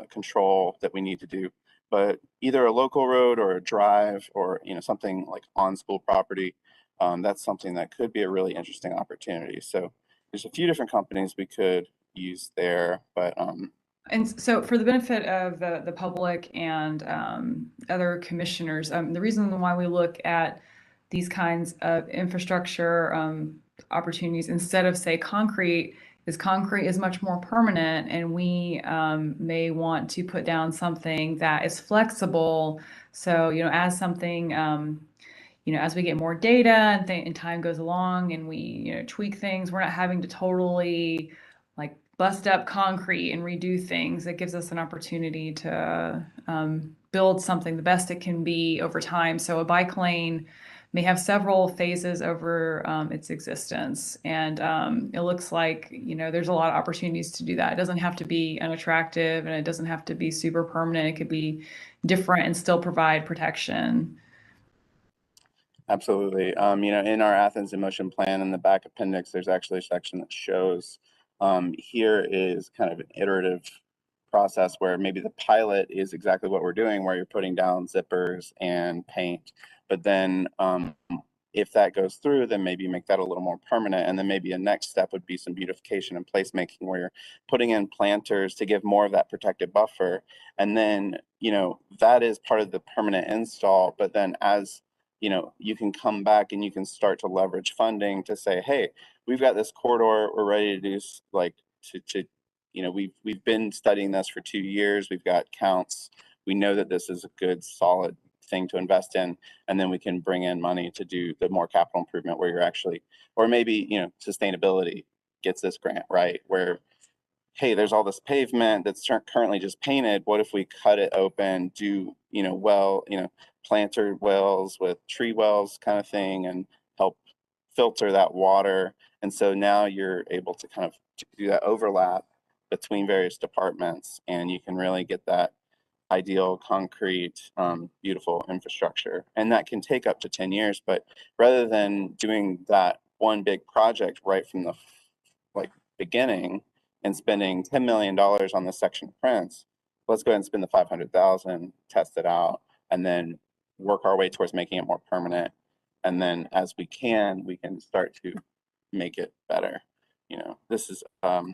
control that we need to do. But either a local road or a drive, or something like on school property, that's something that could be a really interesting opportunity. So there's a few different companies we could use there, but and so for the benefit of the public and other commissioners, the reason why we look at these kinds of infrastructure opportunities instead of, say, concrete is much more permanent, and we may want to put down something that is flexible. So, as something, as we get more data and time goes along, and we, tweak things, we're not having to totally like bust up concrete and redo things. It gives us an opportunity to build something the best it can be over time. So a bike lane may have several phases over its existence. And it looks like, there's a lot of opportunities to do that. It doesn't have to be unattractive and it doesn't have to be super permanent. It could be different and still provide protection. Absolutely. In our Athens in Motion plan in the back appendix, there's actually a section that shows here is kind of an iterative process where maybe the pilot is exactly what we're doing, where you're putting down zippers and paint. But then if that goes through, then maybe make that a little more permanent. And then maybe a next step would be some beautification and placemaking where you're putting in planters to give more of that protective buffer. And then, that is part of the permanent install. But then as you can come back and you can start to leverage funding to say, hey, we've got this corridor, we're ready to do we've been studying this for 2 years, we've got counts, we know that this is a good solid thing to invest in, and then we can bring in money to do the more capital improvement where you're actually, or maybe sustainability gets this grant, right, where hey, there's all this pavement that's currently just painted. What if we cut it open, do, planter wells with tree wells kind of thing and help filter that water. And so now you're able to kind of do that overlap between various departments and you can really get that ideal concrete, beautiful infrastructure. And that can take up to 10 years, but rather than doing that one big project right from the beginning, and spending $10 million on this section of Prince, let's go ahead and spend the 500,000, test it out, and then work our way towards making it more permanent. And then as we can start to make it better. This is so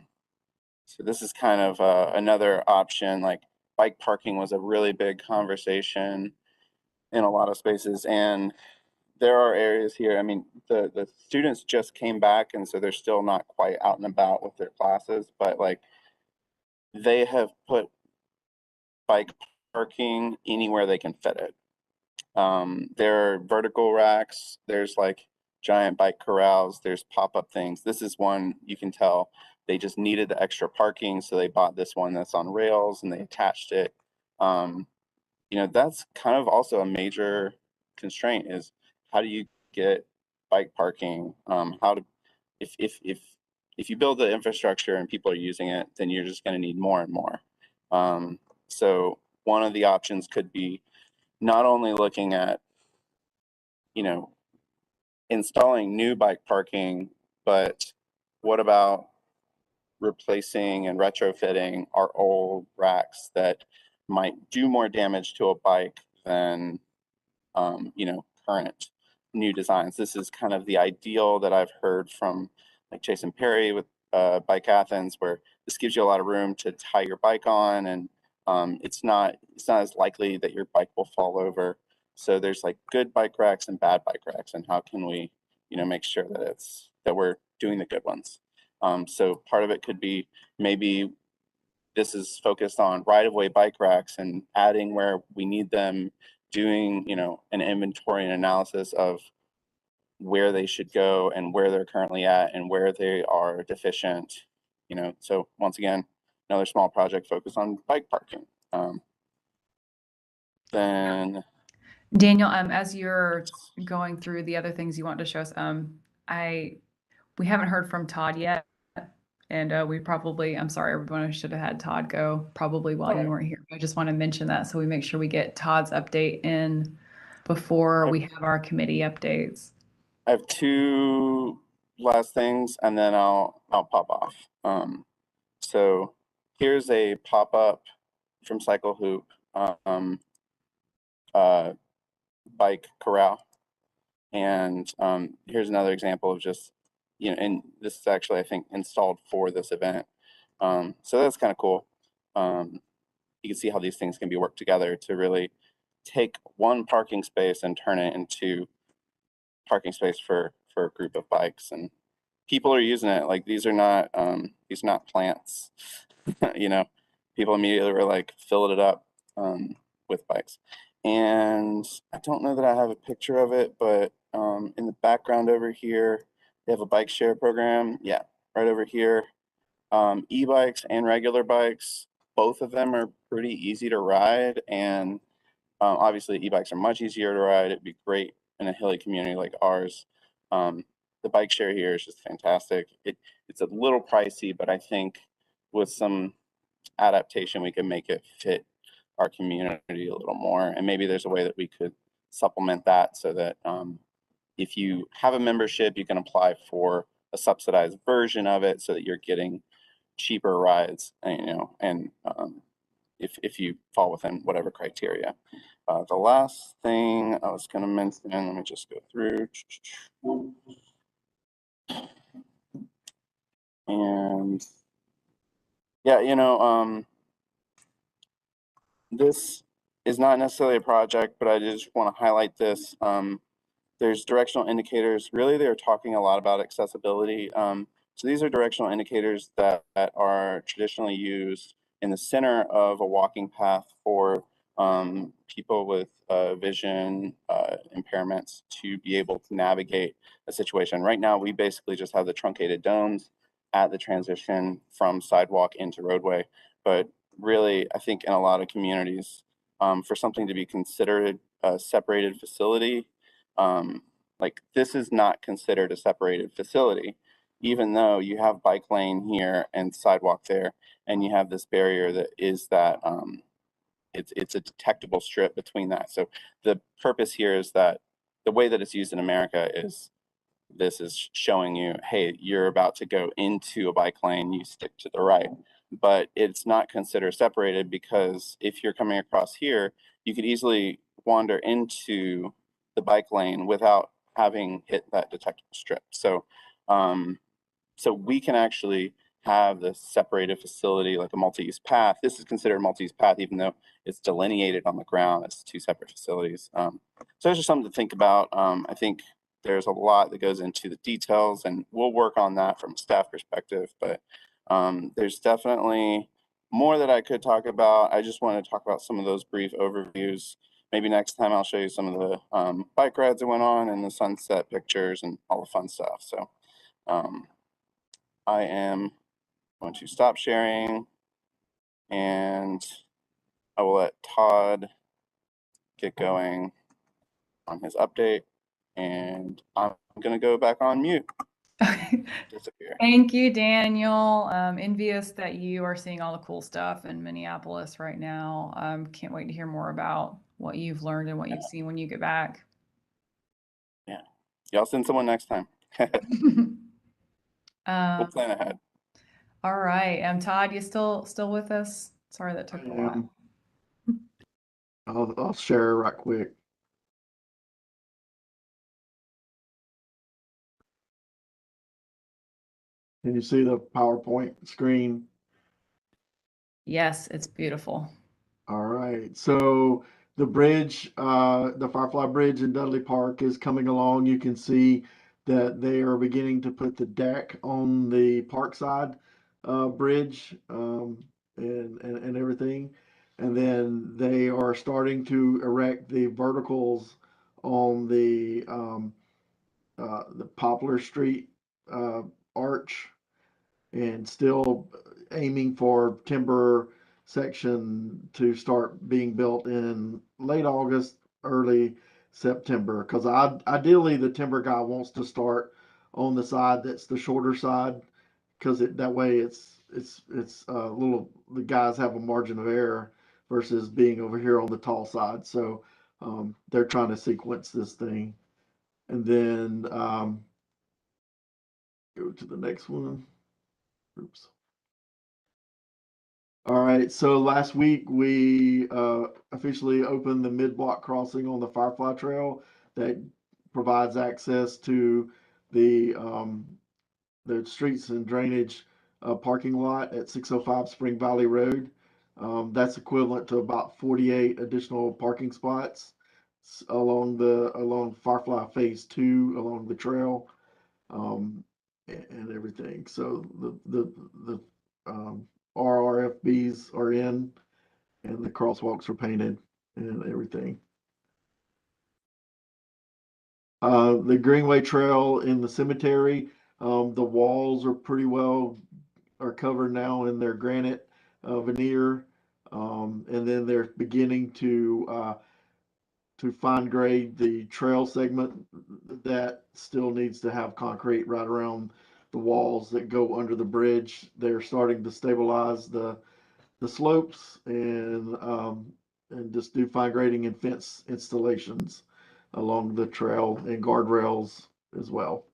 this is kind of another option. Like bike parking was a really big conversation in a lot of spaces, and there are areas here. I mean, the students just came back, and so they're still not quite out and about with their classes, but they have put bike parking anywhere they can fit it. There are vertical racks, there's giant bike corrals, there's pop-up things. This is one you can tell they just needed the extra parking, so they bought this one that's on rails and they attached it. That's kind of also a major constraint is how do you get bike parking? If you build the infrastructure and people are using it, then you're just going to need more and more. So one of the options could be not only looking at, installing new bike parking, but what about replacing and retrofitting our old racks that might do more damage to a bike than current new designs. This is kind of the ideal that I've heard from Jason Perry with Bike Athens, where this gives you a lot of room to tie your bike on, and it's not as likely that your bike will fall over. So there's good bike racks and bad bike racks, and how can we make sure that we're doing the good ones. So part of it could be maybe this is focused on right-of-way bike racks and adding where we need them, doing an inventory and analysis of where they should go and where they're currently at and where they are deficient. So once again, another small project focused on bike parking. Then Daniel, as you're going through the other things you want to show us, we haven't heard from Todd yet. And I'm sorry, everyone, I should have had Todd go probably while you weren't here. I just want to mention that so we make sure we get Todd's update in before we have our committee updates. I have two last things and then I'll pop off. So here's a pop-up from Cycle Hoop bike corral. And here's another example of just, and this is actually, I think, installed for this event. So that's kind of cool. You can see how these things can be worked together to really take one parking space and turn it into parking space for a group of bikes. And people are using it. These are not plants. People immediately were filling it up with bikes. And I don't know that I have a picture of it, but in the background over here, they have a bike share program. Yeah, right over here. E-bikes and regular bikes, both of them are pretty easy to ride. And obviously e-bikes are much easier to ride. It'd be great in a hilly community like ours. The bike share here is just fantastic. It's a little pricey, but I think with some adaptation, we can make it fit our community a little more. And maybe there's a way that we could supplement that so that if you have a membership, you can apply for a subsidized version of it so that you're getting cheaper rides, and if you fall within whatever criteria. The last thing I was going to mention, let me just go through. And yeah, this is not necessarily a project, but I just want to highlight this. There's directional indicators. Really, they're talking a lot about accessibility. So these are directional indicators that are traditionally used in the center of a walking path for people with vision impairments to be able to navigate a situation. Right now, we basically just have the truncated domes at the transition from sidewalk into roadway. But really, I think in a lot of communities, for something to be considered a separated facility, like this is not considered a separated facility, even though you have bike lane here and sidewalk there, and you have this barrier that is that it's a detectable strip between that. So the purpose here is that the way that it's used in America is this is showing you, hey, you're about to go into a bike lane, you stick to the right. But it's not considered separated because if you're coming across here, you could easily wander into the bike lane without having hit that detectable strip. So, so we can actually have the separated facility like a multi-use path. This is considered a multi-use path, even though it's delineated on the ground as two separate facilities. So it's just something to think about. I think there's a lot that goes into the details, and we'll work on that from a staff perspective, but there's definitely more that I could talk about. I just want to talk about some of those brief overviews. Maybe next time I'll show you some of the bike rides that went on and the sunset pictures and all the fun stuff. So I am going to stop sharing and I will let Todd get going on his update, and I'm going to go back on mute. Disappear. Thank you, Daniel. Envious that you are seeing all the cool stuff in Minneapolis right now. Can't wait to hear more about what you've learned and what you've seen when you get back. Yeah. Y'all send someone next time. We'll plan ahead. All right. Todd, you still with us? Sorry that took a while. I'll share right quick. Can you see the PowerPoint screen? Yes, it's beautiful. All right. So the bridge, the Firefly Bridge in Dudley Park is coming along. You can see that they are beginning to put the deck on the Parkside bridge and everything. And then they are starting to erect the verticals on the Poplar Street arch, and still aiming for timber section to start being built in late August, early September. Because ideally the timber guy wants to start on the side that's the shorter side, because that way it's a little, the guys have a margin of error versus being over here on the tall side. So they're trying to sequence this thing. And then go to the next one. Oops. All right, so last week we officially opened the mid-block crossing on the Firefly Trail that provides access to the streets and drainage parking lot at 605 Spring Valley Road. That's equivalent to about 48 additional parking spots along Firefly Phase 2 along the trail, and everything. So the RRFBs are in, and the crosswalks are painted and everything. The Greenway Trail in the cemetery, the walls are pretty well are covered now in their granite veneer, and then they're beginning to to fine grade the trail segment that still needs to have concrete right around the walls that go under the bridge. They're starting to stabilize the slopes and just do fine grading and fence installations along the trail and guardrails as well.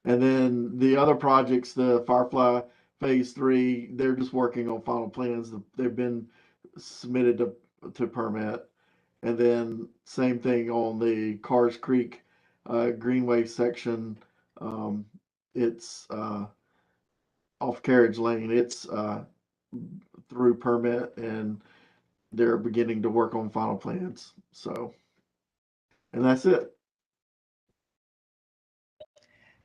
And then the other projects, the Firefly Phase 3, they're just working on final plans. They've been submitted to permit. And then same thing on the Cars Creek Greenway section. It's off Carriage Lane. It's through permit, and they're beginning to work on final plans. So, and that's it.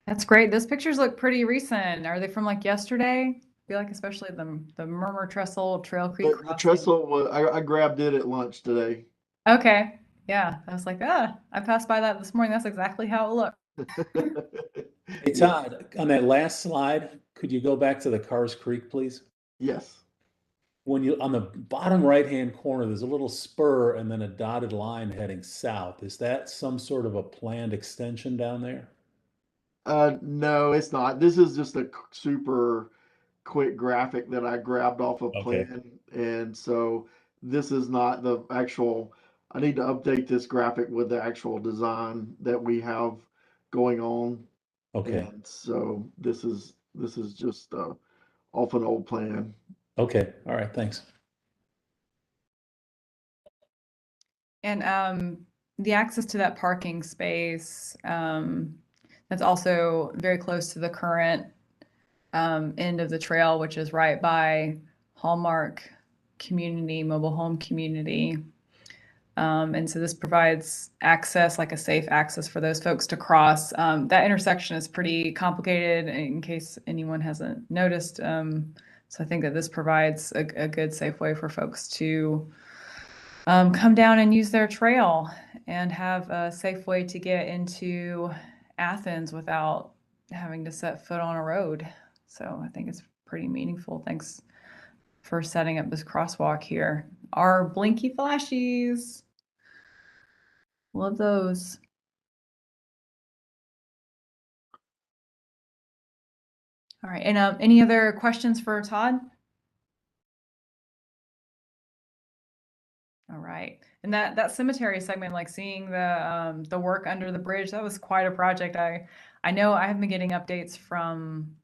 That's great. Those pictures look pretty recent. Are they from like yesterday? I feel like especially the Murmur Trestle Trail Creek The crossing. trestle was, I grabbed it at lunch today. Okay. Yeah. I was like, I passed by that this morning. That's exactly how it looked. Hey, Todd, on that last slide, could you go back to the Cars Creek, please? Yes. When you, on the bottom right-hand corner, there's a little spur and then a dotted line heading south. Is that some sort of a planned extension down there? No, it's not. This is just a super quick graphic that I grabbed off a Okay. plan. And so this is not the actual, I need to update this graphic with the actual design that we have going on. Okay. And so this is just off an old plan. Okay. All right. Thanks. And the access to that parking space, that's also very close to the current end of the trail, which is right by Hallmark Community, mobile home community. And so this provides access, like a safe access for those folks to cross. That intersection is pretty complicated in case anyone hasn't noticed. So I think that this provides a good, safe way for folks to come down and use their trail and have a safe way to get into Athens without having to set foot on a road. So I think it's pretty meaningful. Thanks for setting up this crosswalk here. Our blinky flashies. Love those. All right. And any other questions for Todd? All right. And that cemetery segment, like seeing the work under the bridge, that was quite a project. I know I have been getting updates from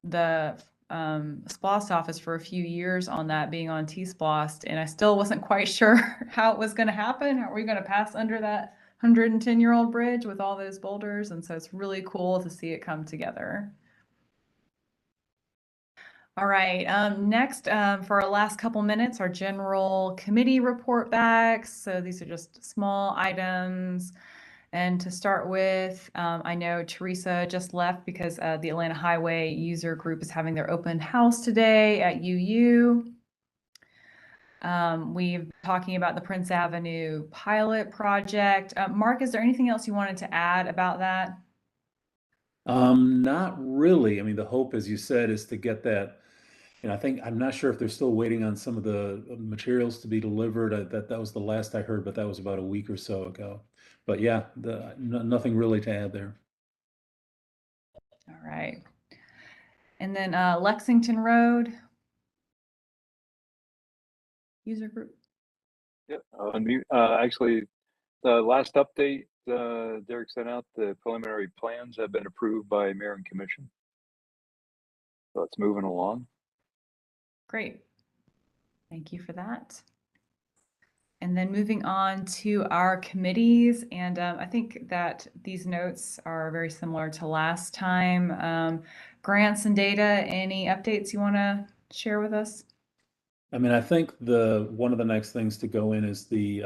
the SPLOST office for a few years on that being on T-SPLOST, and I still wasn't quite sure how it was going to happen. Are we going to pass under that 110-year-old bridge with all those boulders? And so it's really cool to see it come together. All right, next for our last couple minutes, our general committee report backs. So these are just small items. And to start with, I know Teresa just left because the Atlanta Highway User Group is having their open house today at UU. We've been talking about the Prince Avenue pilot project. Mark, is there anything else you wanted to add about that? Not really. I mean, the hope, as you said, is to get that. And I think, I'm not sure if they're still waiting on some of the materials to be delivered. That was the last I heard, but that was about a week or so ago. But yeah, nothing really to add there. All right. And then Lexington Road User Group. Yeah, actually, the last update Derek sent out, the preliminary plans have been approved by Mayor and Commission. So it's moving along. Great. Thank you for that. And then moving on to our committees, and I think that these notes are very similar to last time. Grants and data, any updates you want to share with us? I mean, I think one of the next things to go in is the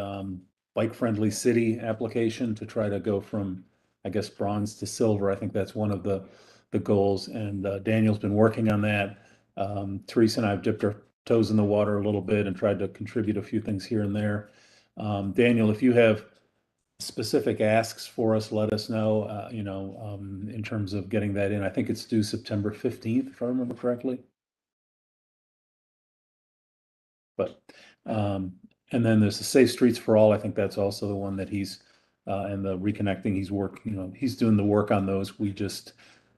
bike-friendly city application to try to go from, I guess, bronze to silver. I think that's one of the goals, and Daniel's been working on that. Teresa and I have dipped our toes in the water a little bit and tried to contribute a few things here and there. Daniel, if you have specific asks for us, let us know, in terms of getting that in. I think it's due September 15th, if I remember correctly. But And then there's the Safe Streets for All. I think that's also the one that he's, and the reconnecting, he's working, he's doing the work on those. We just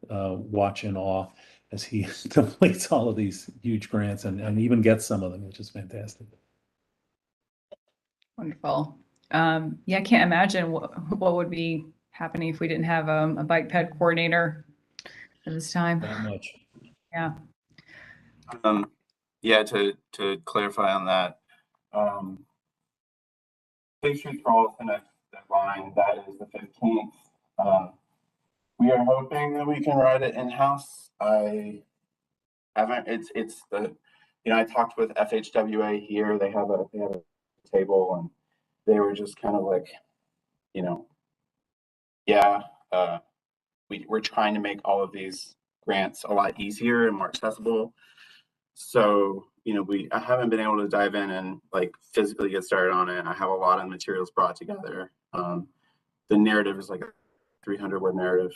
watch in awe as he completes all of these huge grants and even gets some of them, which is fantastic. Wonderful. Yeah, I can't imagine what would be happening if we didn't have a bike ped coordinator at this time. Not much. Yeah. Yeah, to clarify on that, Safe Streets for All is the next deadline. That is the 15th. We are hoping that we can write it in-house. I haven't, it's the, I talked with FHWA here. They have a table, and they were just kind of like, yeah, we're trying to make all of these grants a lot easier and more accessible. So, I haven't been able to dive in and like physically get started on it. I have a lot of materials brought together. The narrative is like a 300-word narrative.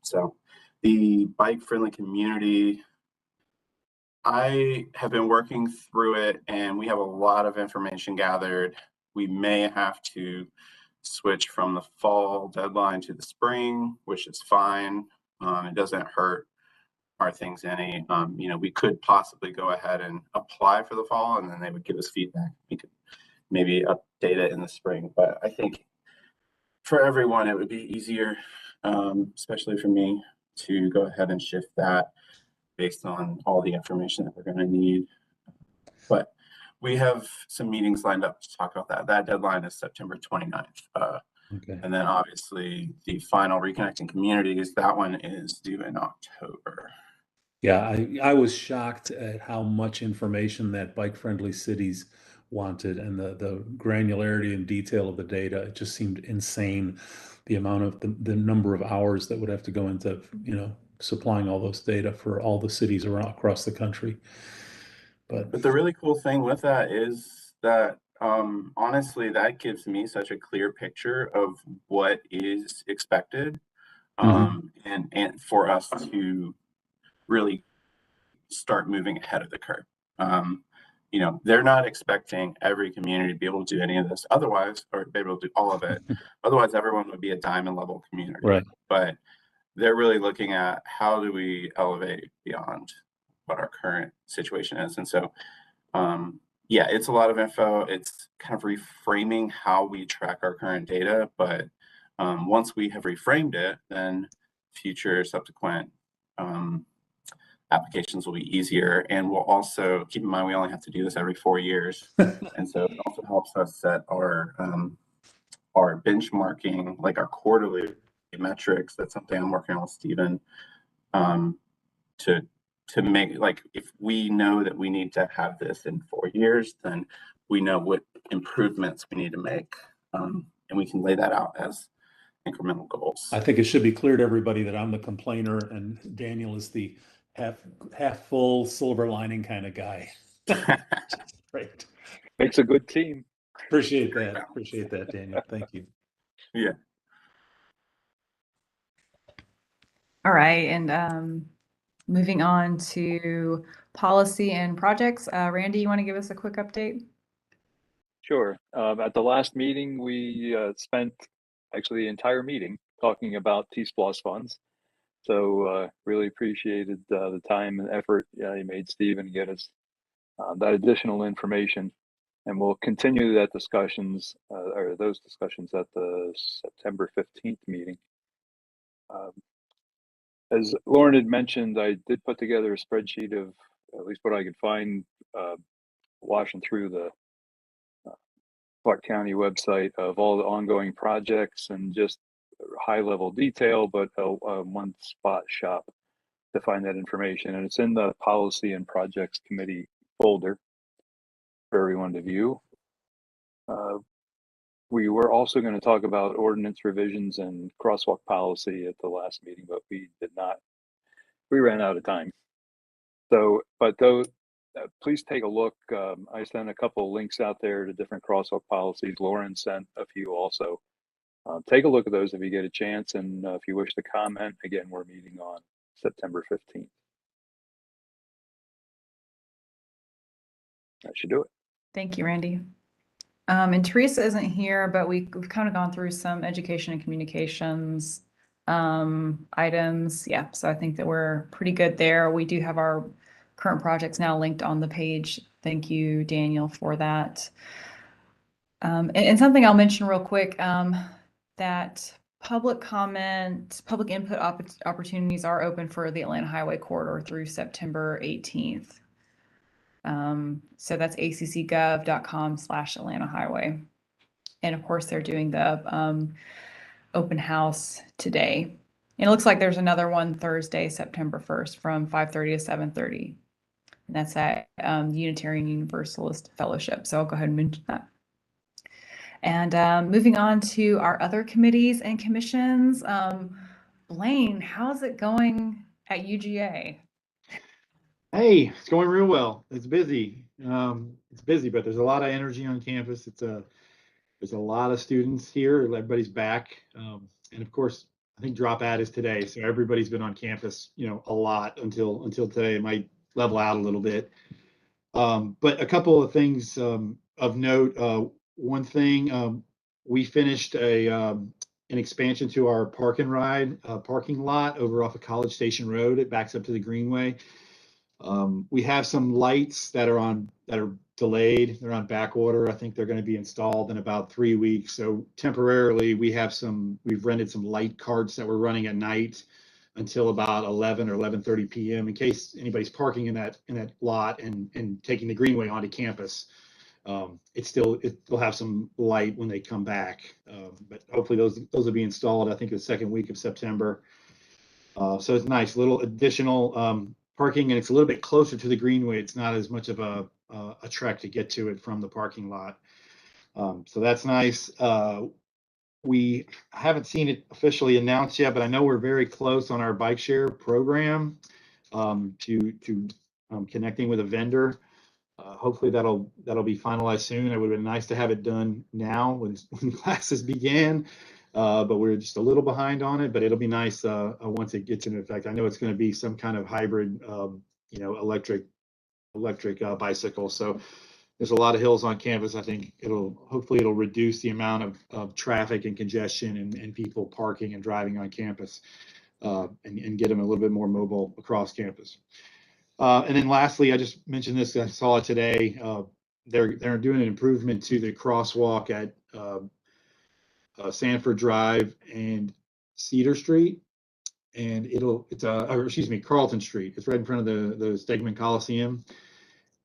So the bike-friendly community, I have been working through it, and we have a lot of information gathered. We may have to switch from the fall deadline to the spring, which is fine. It doesn't hurt our things any. We could possibly go ahead and apply for the fall, and then they would give us feedback. We could maybe update it in the spring, but I think for everyone, it would be easier, especially for me, to go ahead and shift that based on all the information that we're going to need. But we have some meetings lined up to talk about that. That deadline is September 29th. Okay. And then obviously the final Reconnecting Communities, that one is due in October. Yeah, I was shocked at how much information that bike-friendly cities wanted, and the granularity and detail of the data. It just seemed insane, the amount of the number of hours that would have to go into, supplying all those data for all the cities around across the country. But the really cool thing with that is that honestly, that gives me such a clear picture of what is expected, and for us to really start moving ahead of the curve. They're not expecting every community to be able to do any of this otherwise, or be able to do all of it. Otherwise, everyone would be a diamond level community. Right. But they're really looking at how do we elevate beyond what our current situation is. And so, yeah, it's a lot of info. It's kind of reframing how we track our current data. But once we have reframed it, then future subsequent applications will be easier. And we'll also keep in mind, we only have to do this every 4 years. And so it also helps us set our benchmarking, like our quarterly metrics. That's something I'm working on with Stephen, to make, like, if we know that we need to have this in 4 years, then we know what improvements we need to make. And we can lay that out as incremental goals. I think it should be clear to everybody that I'm the complainer and Daniel is the half full silver lining kind of guy. Great. Makes a good team. Appreciate that, Daniel. Thank you. Yeah. All right. And moving on to policy and projects. Randy, you want to give us a quick update? Sure. At the last meeting, we spent actually the entire meeting talking about T-SPLOS funds. So really appreciated the time and effort he made, Stephen, to get us that additional information. And we'll continue that discussions or those discussions at the September 15th meeting. As Lauren had mentioned, I did put together a spreadsheet of at least what I could find washing through the Clarke County website of all the ongoing projects and just high level detail, but a one spot shop to find that information. And it's in the Policy and Projects Committee folder for everyone to view. We were also going to talk about ordinance revisions and crosswalk policy at the last meeting, but we did not. We ran out of time. So, but those, please take a look. I sent a couple of links out there to different crosswalk policies. Lauren sent a few also. Take a look at those if you get a chance. And if you wish to comment, again, we're meeting on September 15th. That should do it. Thank you, Randy. And Teresa isn't here, but we've kind of gone through some education and communications items. Yeah, so I think that we're pretty good there. We do have our current projects now linked on the page. Thank you, Daniel, for that. And something I'll mention real quick, that public comment, public input opportunities are open for the Atlanta Highway Corridor through September 18th. So that's accgov.com/Atlanta Highway. And of course, they're doing the open house today. And it looks like there's another one Thursday, September 1st from 5:30 to 7:30. And that's at Unitarian Universalist Fellowship. So I'll go ahead and mention that. And moving on to our other committees and commissions. Blaine, how's it going at UGA? Hey, it's going real well. It's busy. It's busy, but there's a lot of energy on campus. There's a lot of students here. Everybody's back. And of course, I think drop out is today. So everybody's been on campus, a lot until today. It might level out a little bit. But a couple of things of note. One thing, we finished an expansion to our park and ride parking lot over off of College Station Road. It backs up to the Greenway. We have some lights that are delayed. They're on back order. I think they're going to be installed in about 3 weeks. So temporarily, we've rented some light carts that we're running at night until about 11 or 11:30 p.m. in case anybody's parking in that lot and taking the Greenway onto campus. It'll have some light when they come back. But hopefully those will be installed, I think, the second week of September. So it's nice, little additional parking, and it's a little bit closer to the Greenway. It's not as much of a trek to get to it from the parking lot. So that's nice. We haven't seen it officially announced yet, but I know we're very close on our bike share program to connecting with a vendor. Hopefully that'll be finalized soon. It would have been nice to have it done now when classes began, but we're just a little behind on it. But it'll be nice once it gets into effect. I know it's going to be some kind of hybrid, electric bicycle. So there's a lot of hills on campus. I think hopefully it'll reduce the amount of traffic and congestion and people parking and driving on campus, and get them a little bit more mobile across campus. And then lastly, I just mentioned this, I saw it today. They're doing an improvement to the crosswalk at Sanford Drive and Cedar Street, and Carlton Street. It's right in front of the Stegman Coliseum,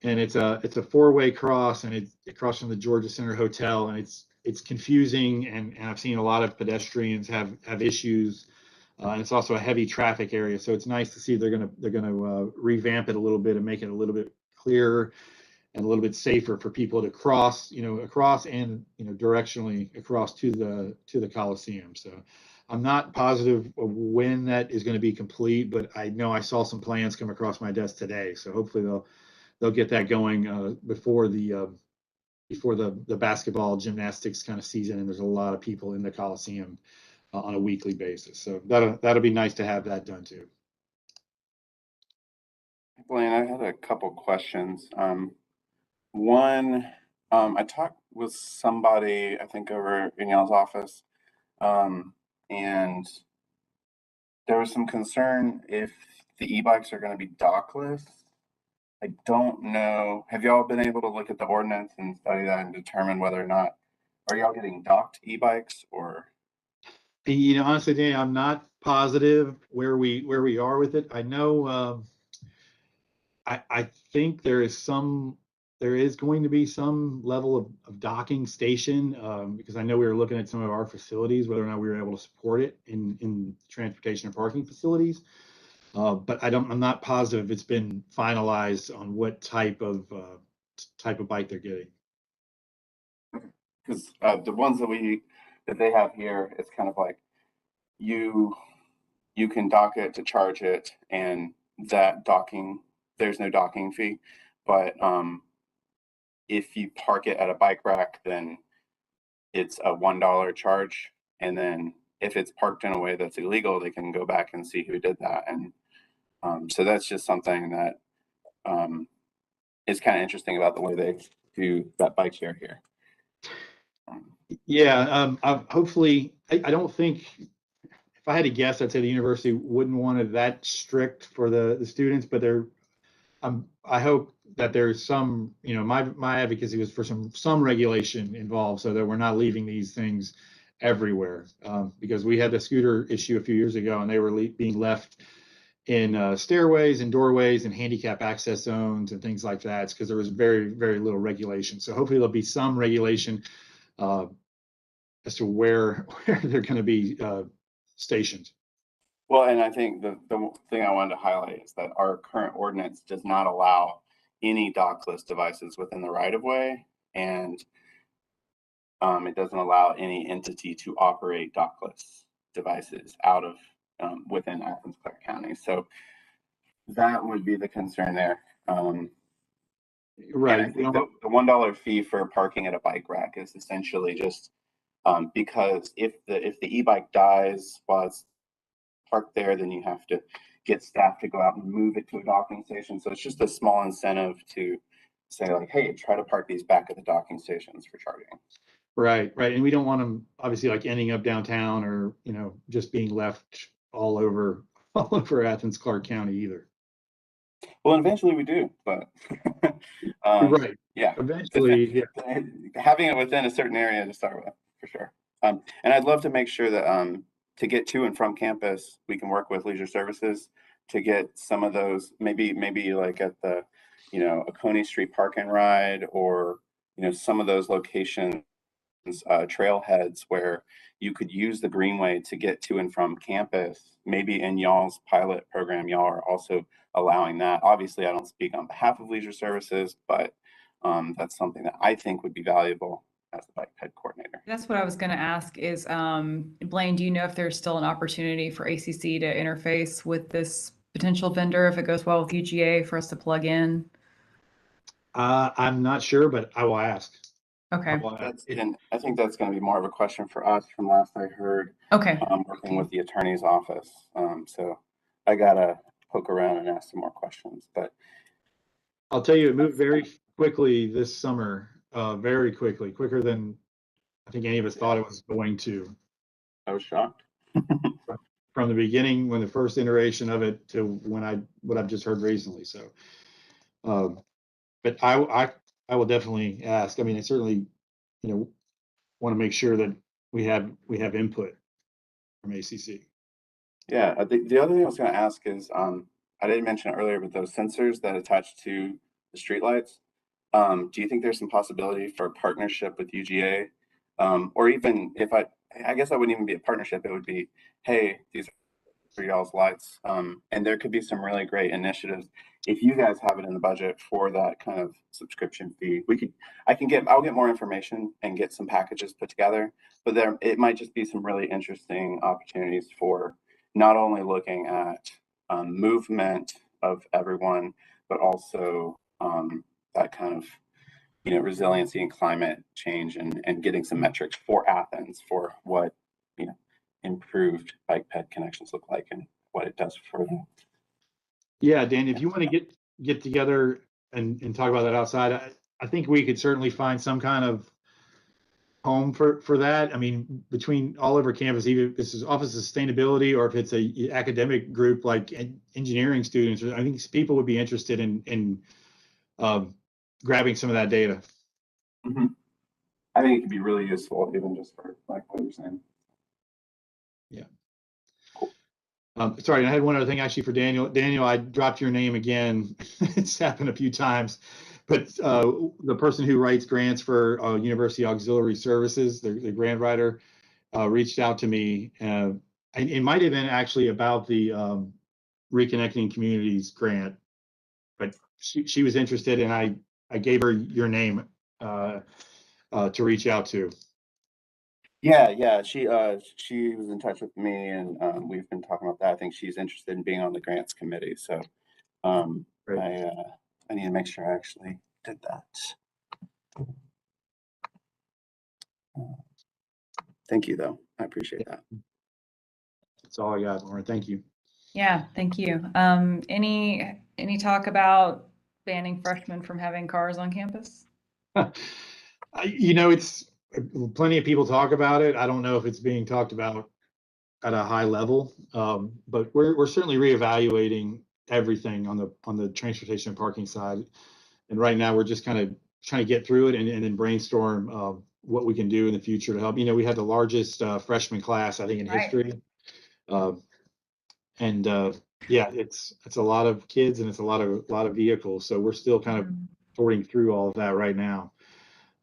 and it's a 4-way cross, and it across from the Georgia Center Hotel, and it's confusing, and I've seen a lot of pedestrians have issues. And it's also a heavy traffic area, so it's nice to see they're gonna revamp it a little bit and make it a little bit clearer and a little bit safer for people to cross, across and directionally across to the Coliseum. So I'm not positive of when that is going to be complete, but I know I saw some plans come across my desk today. So hopefully they'll get that going before the basketball gymnastics kind of season, and there's a lot of people in the Coliseum on a weekly basis. So that'll be nice to have that done too. Blaine, I had a couple questions. One, I talked with somebody, I think over in y'all's office, and there was some concern if the e-bikes are going to be dockless. I don't know. Have y'all been able to look at the ordinance and study that and determine whether or not, are y'all getting docked e-bikes or? Honestly, Dan, I'm not positive where we are with it. I know, I think there is going to be some level of docking station, because I know we were looking at some of our facilities, whether or not we were able to support it in transportation and parking facilities. But I'm not positive if it's been finalized on what type of bike they're getting. Because the ones that they have here, it's kind of like you can dock it to charge it, and that docking, there's no docking fee. But if you park it at a bike rack, then it's a $1 charge. And then if it's parked in a way that's illegal, they can go back and see who did that. And so that's just something that is kind of interesting about the way they do that bike share here. Yeah, hopefully, I don't think, if I had to guess, I'd say the university wouldn't want it that strict for the students, but I hope that there's some, my advocacy was for some regulation involved so that we're not leaving these things everywhere. Because we had the scooter issue a few years ago and they were being left in stairways and doorways and handicap access zones and things like that. It's because there was very, very little regulation. So hopefully there'll be some regulation as to where they're going to be stationed. Well, and I think the thing I wanted to highlight is that our current ordinance does not allow any dockless devices within the right of way, and it doesn't allow any entity to operate dockless devices out of within Athens-Clarke County. So that would be the concern there. Right. And I think the $1 fee for parking at a bike rack is essentially just because if the e-bike dies while it's parked there, then you have to get staff to go out and move it to a docking station. So it's just a small incentive to say like, hey, try to park these back at the docking stations for charging. Right. And we don't want them obviously like ending up downtown or, just being left all over Athens-Clarke County either. Well, eventually we do, but right. Yeah. Eventually, yeah. Having it within a certain area to start with, for sure. And I'd love to make sure that to get to and from campus, we can work with leisure services to get some of those, maybe like at the, a Coney Street park and ride, or, some of those locations, trailheads where you could use the greenway to get to and from campus. Maybe in y'all's pilot program, y'all are also allowing that. Obviously, I don't speak on behalf of leisure services, but that's something that I think would be valuable as the bike ped coordinator. That's what I was going to ask is, Blaine, do you know if there's still an opportunity for ACC to interface with this potential vendor if it goes well with UGA for us to plug in? I'm not sure, but I will ask. Okay. And I think that's going to be more of a question for us from last I heard. Okay. Working with the attorney's office. So I got to poke around and ask some more questions, but I'll tell you, it moved very quickly this summer, very quickly, quicker than I think any of us thought it was going to. I was shocked. From the beginning, when the first iteration of it to what I've just heard recently. So, but I will definitely ask. I mean, I certainly, want to make sure that we have input from ACC. Yeah, the other thing I was going to ask is, I didn't mention it earlier, but those sensors that attach to the streetlights, do you think there's some possibility for a partnership with UGA? Or even if I guess that wouldn't even be a partnership, it would be, hey, these are y'all's lights. And there could be some really great initiatives. If you guys have it in the budget for that kind of subscription fee, I'll get more information and get some packages put together, but it might just be some really interesting opportunities for not only looking at movement of everyone, but also that kind of resiliency and climate change, and getting some metrics for Athens for what improved bike ped connections look like and what it does for them. Yeah, Dan, if you want to get together and talk about that outside, I think we could certainly find some kind of home for that. I mean, between all over campus, either if this is Office of Sustainability or if it's a academic group like engineering students, I think people would be interested in grabbing some of that data. Mm-hmm. I think it could be really useful, even just for like what you're saying. Yeah. Cool. Sorry, I had one other thing actually for Daniel. Daniel, I dropped your name again. It's happened a few times. But the person who writes grants for University Auxiliary Services, the grant writer, reached out to me. It might have been actually about the Reconnecting Communities grant, but she was interested, and I gave her your name to reach out to. Yeah. She was in touch with me, and we've been talking about that. I think she's interested in being on the grants committee. So I need to make sure I actually did that. Thank you, though. I appreciate that. That's all I got, Lauren. Thank you. Yeah, thank you. Any talk about banning freshmen from having cars on campus? It's plenty of people talk about it. I don't know if it's being talked about at a high level, but we're certainly reevaluating everything on the transportation and parking side. And right now we're just kind of trying to get through it and then brainstorm what we can do in the future to help. You know, we had the largest freshman class, I think, in history. Yeah, it's a lot of kids and it's a lot of vehicles. So we're still kind of sorting through all of that right now.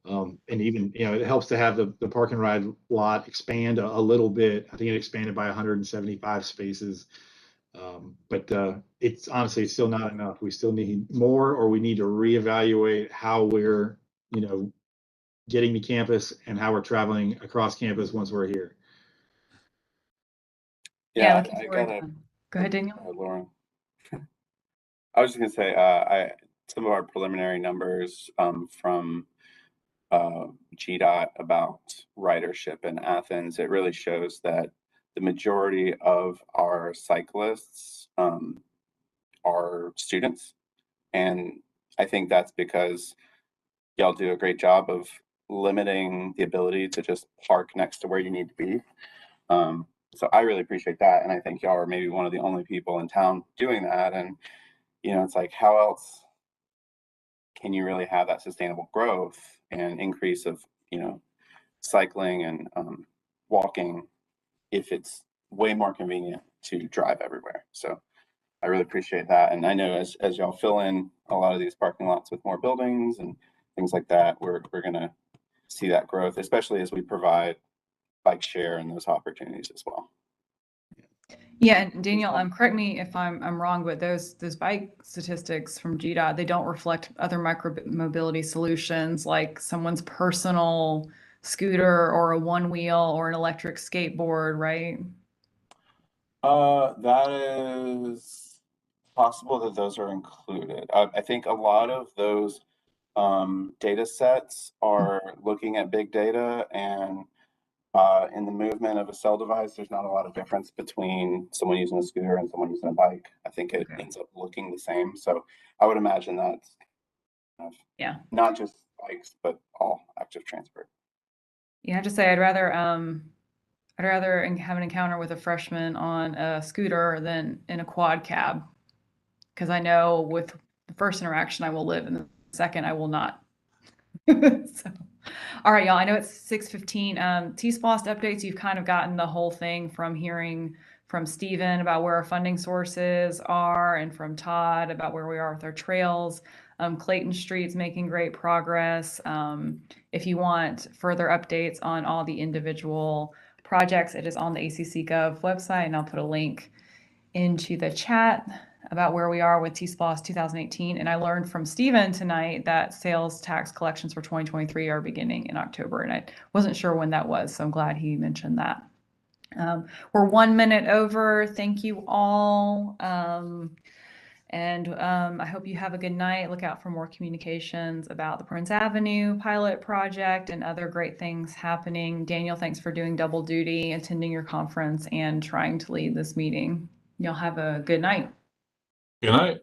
And even, you know, it helps to have the park and ride lot expand a little bit. I think it expanded by 175 spaces. But it's honestly still not enough. We still need more, or we need to reevaluate how we're, you know, getting to campus and how we're traveling across campus once we're here. Yeah, looking forward. Go ahead, Daniel. Lauren. I was just gonna say, some of our preliminary numbers from GDOT about ridership in Athens, it really shows that the majority of our cyclists are students. And I think that's because y'all do a great job of limiting the ability to just park next to where you need to be. So I really appreciate that. And I think y'all are maybe one of the only people in town doing that. And, you know, it's like, how else can you really have that sustainable growth and increase of, you know, cycling and walking if it's way more convenient to drive everywhere? So I really appreciate that. And I know as y'all fill in a lot of these parking lots with more buildings and things like that, we're going to see that growth, especially as we provide bike share and those opportunities as well. Yeah, and Daniel, correct me if I'm wrong, but those bike statistics from GDOT, they don't reflect other micromobility solutions like someone's personal scooter or a one wheel or an electric skateboard, right? That is possible that those are included. I think a lot of those data sets are looking at big data, and in the movement of a cell device, there's not a lot of difference between someone using a scooter and someone using a bike. I think it ends up looking the same. So I would imagine that's not just bikes, but all active transport. Yeah, I have to say I'd rather have an encounter with a freshman on a scooter than in a quad cab, because I know with the first interaction I will live, and the second I will not. So, all right, y'all. I know it's 6:15. T-SPLOST updates. You've kind of gotten the whole thing from hearing from Stephen about where our funding sources are, and from Todd about where we are with our trails. Clayton Street's making great progress. If you want further updates on all the individual projects, it is on the ACC.gov website, and I'll put a link into the chat about where we are with T-SPLOST 2018. And I learned from Stephen tonight that sales tax collections for 2023 are beginning in October, and I wasn't sure when that was, so I'm glad he mentioned that. We're 1 minute over. Thank you all. I hope you have a good night. Look out for more communications about the Prince Avenue pilot project and other great things happening. Daniel, thanks for doing double duty, attending your conference and trying to lead this meeting. Y'all have a good night. Good night.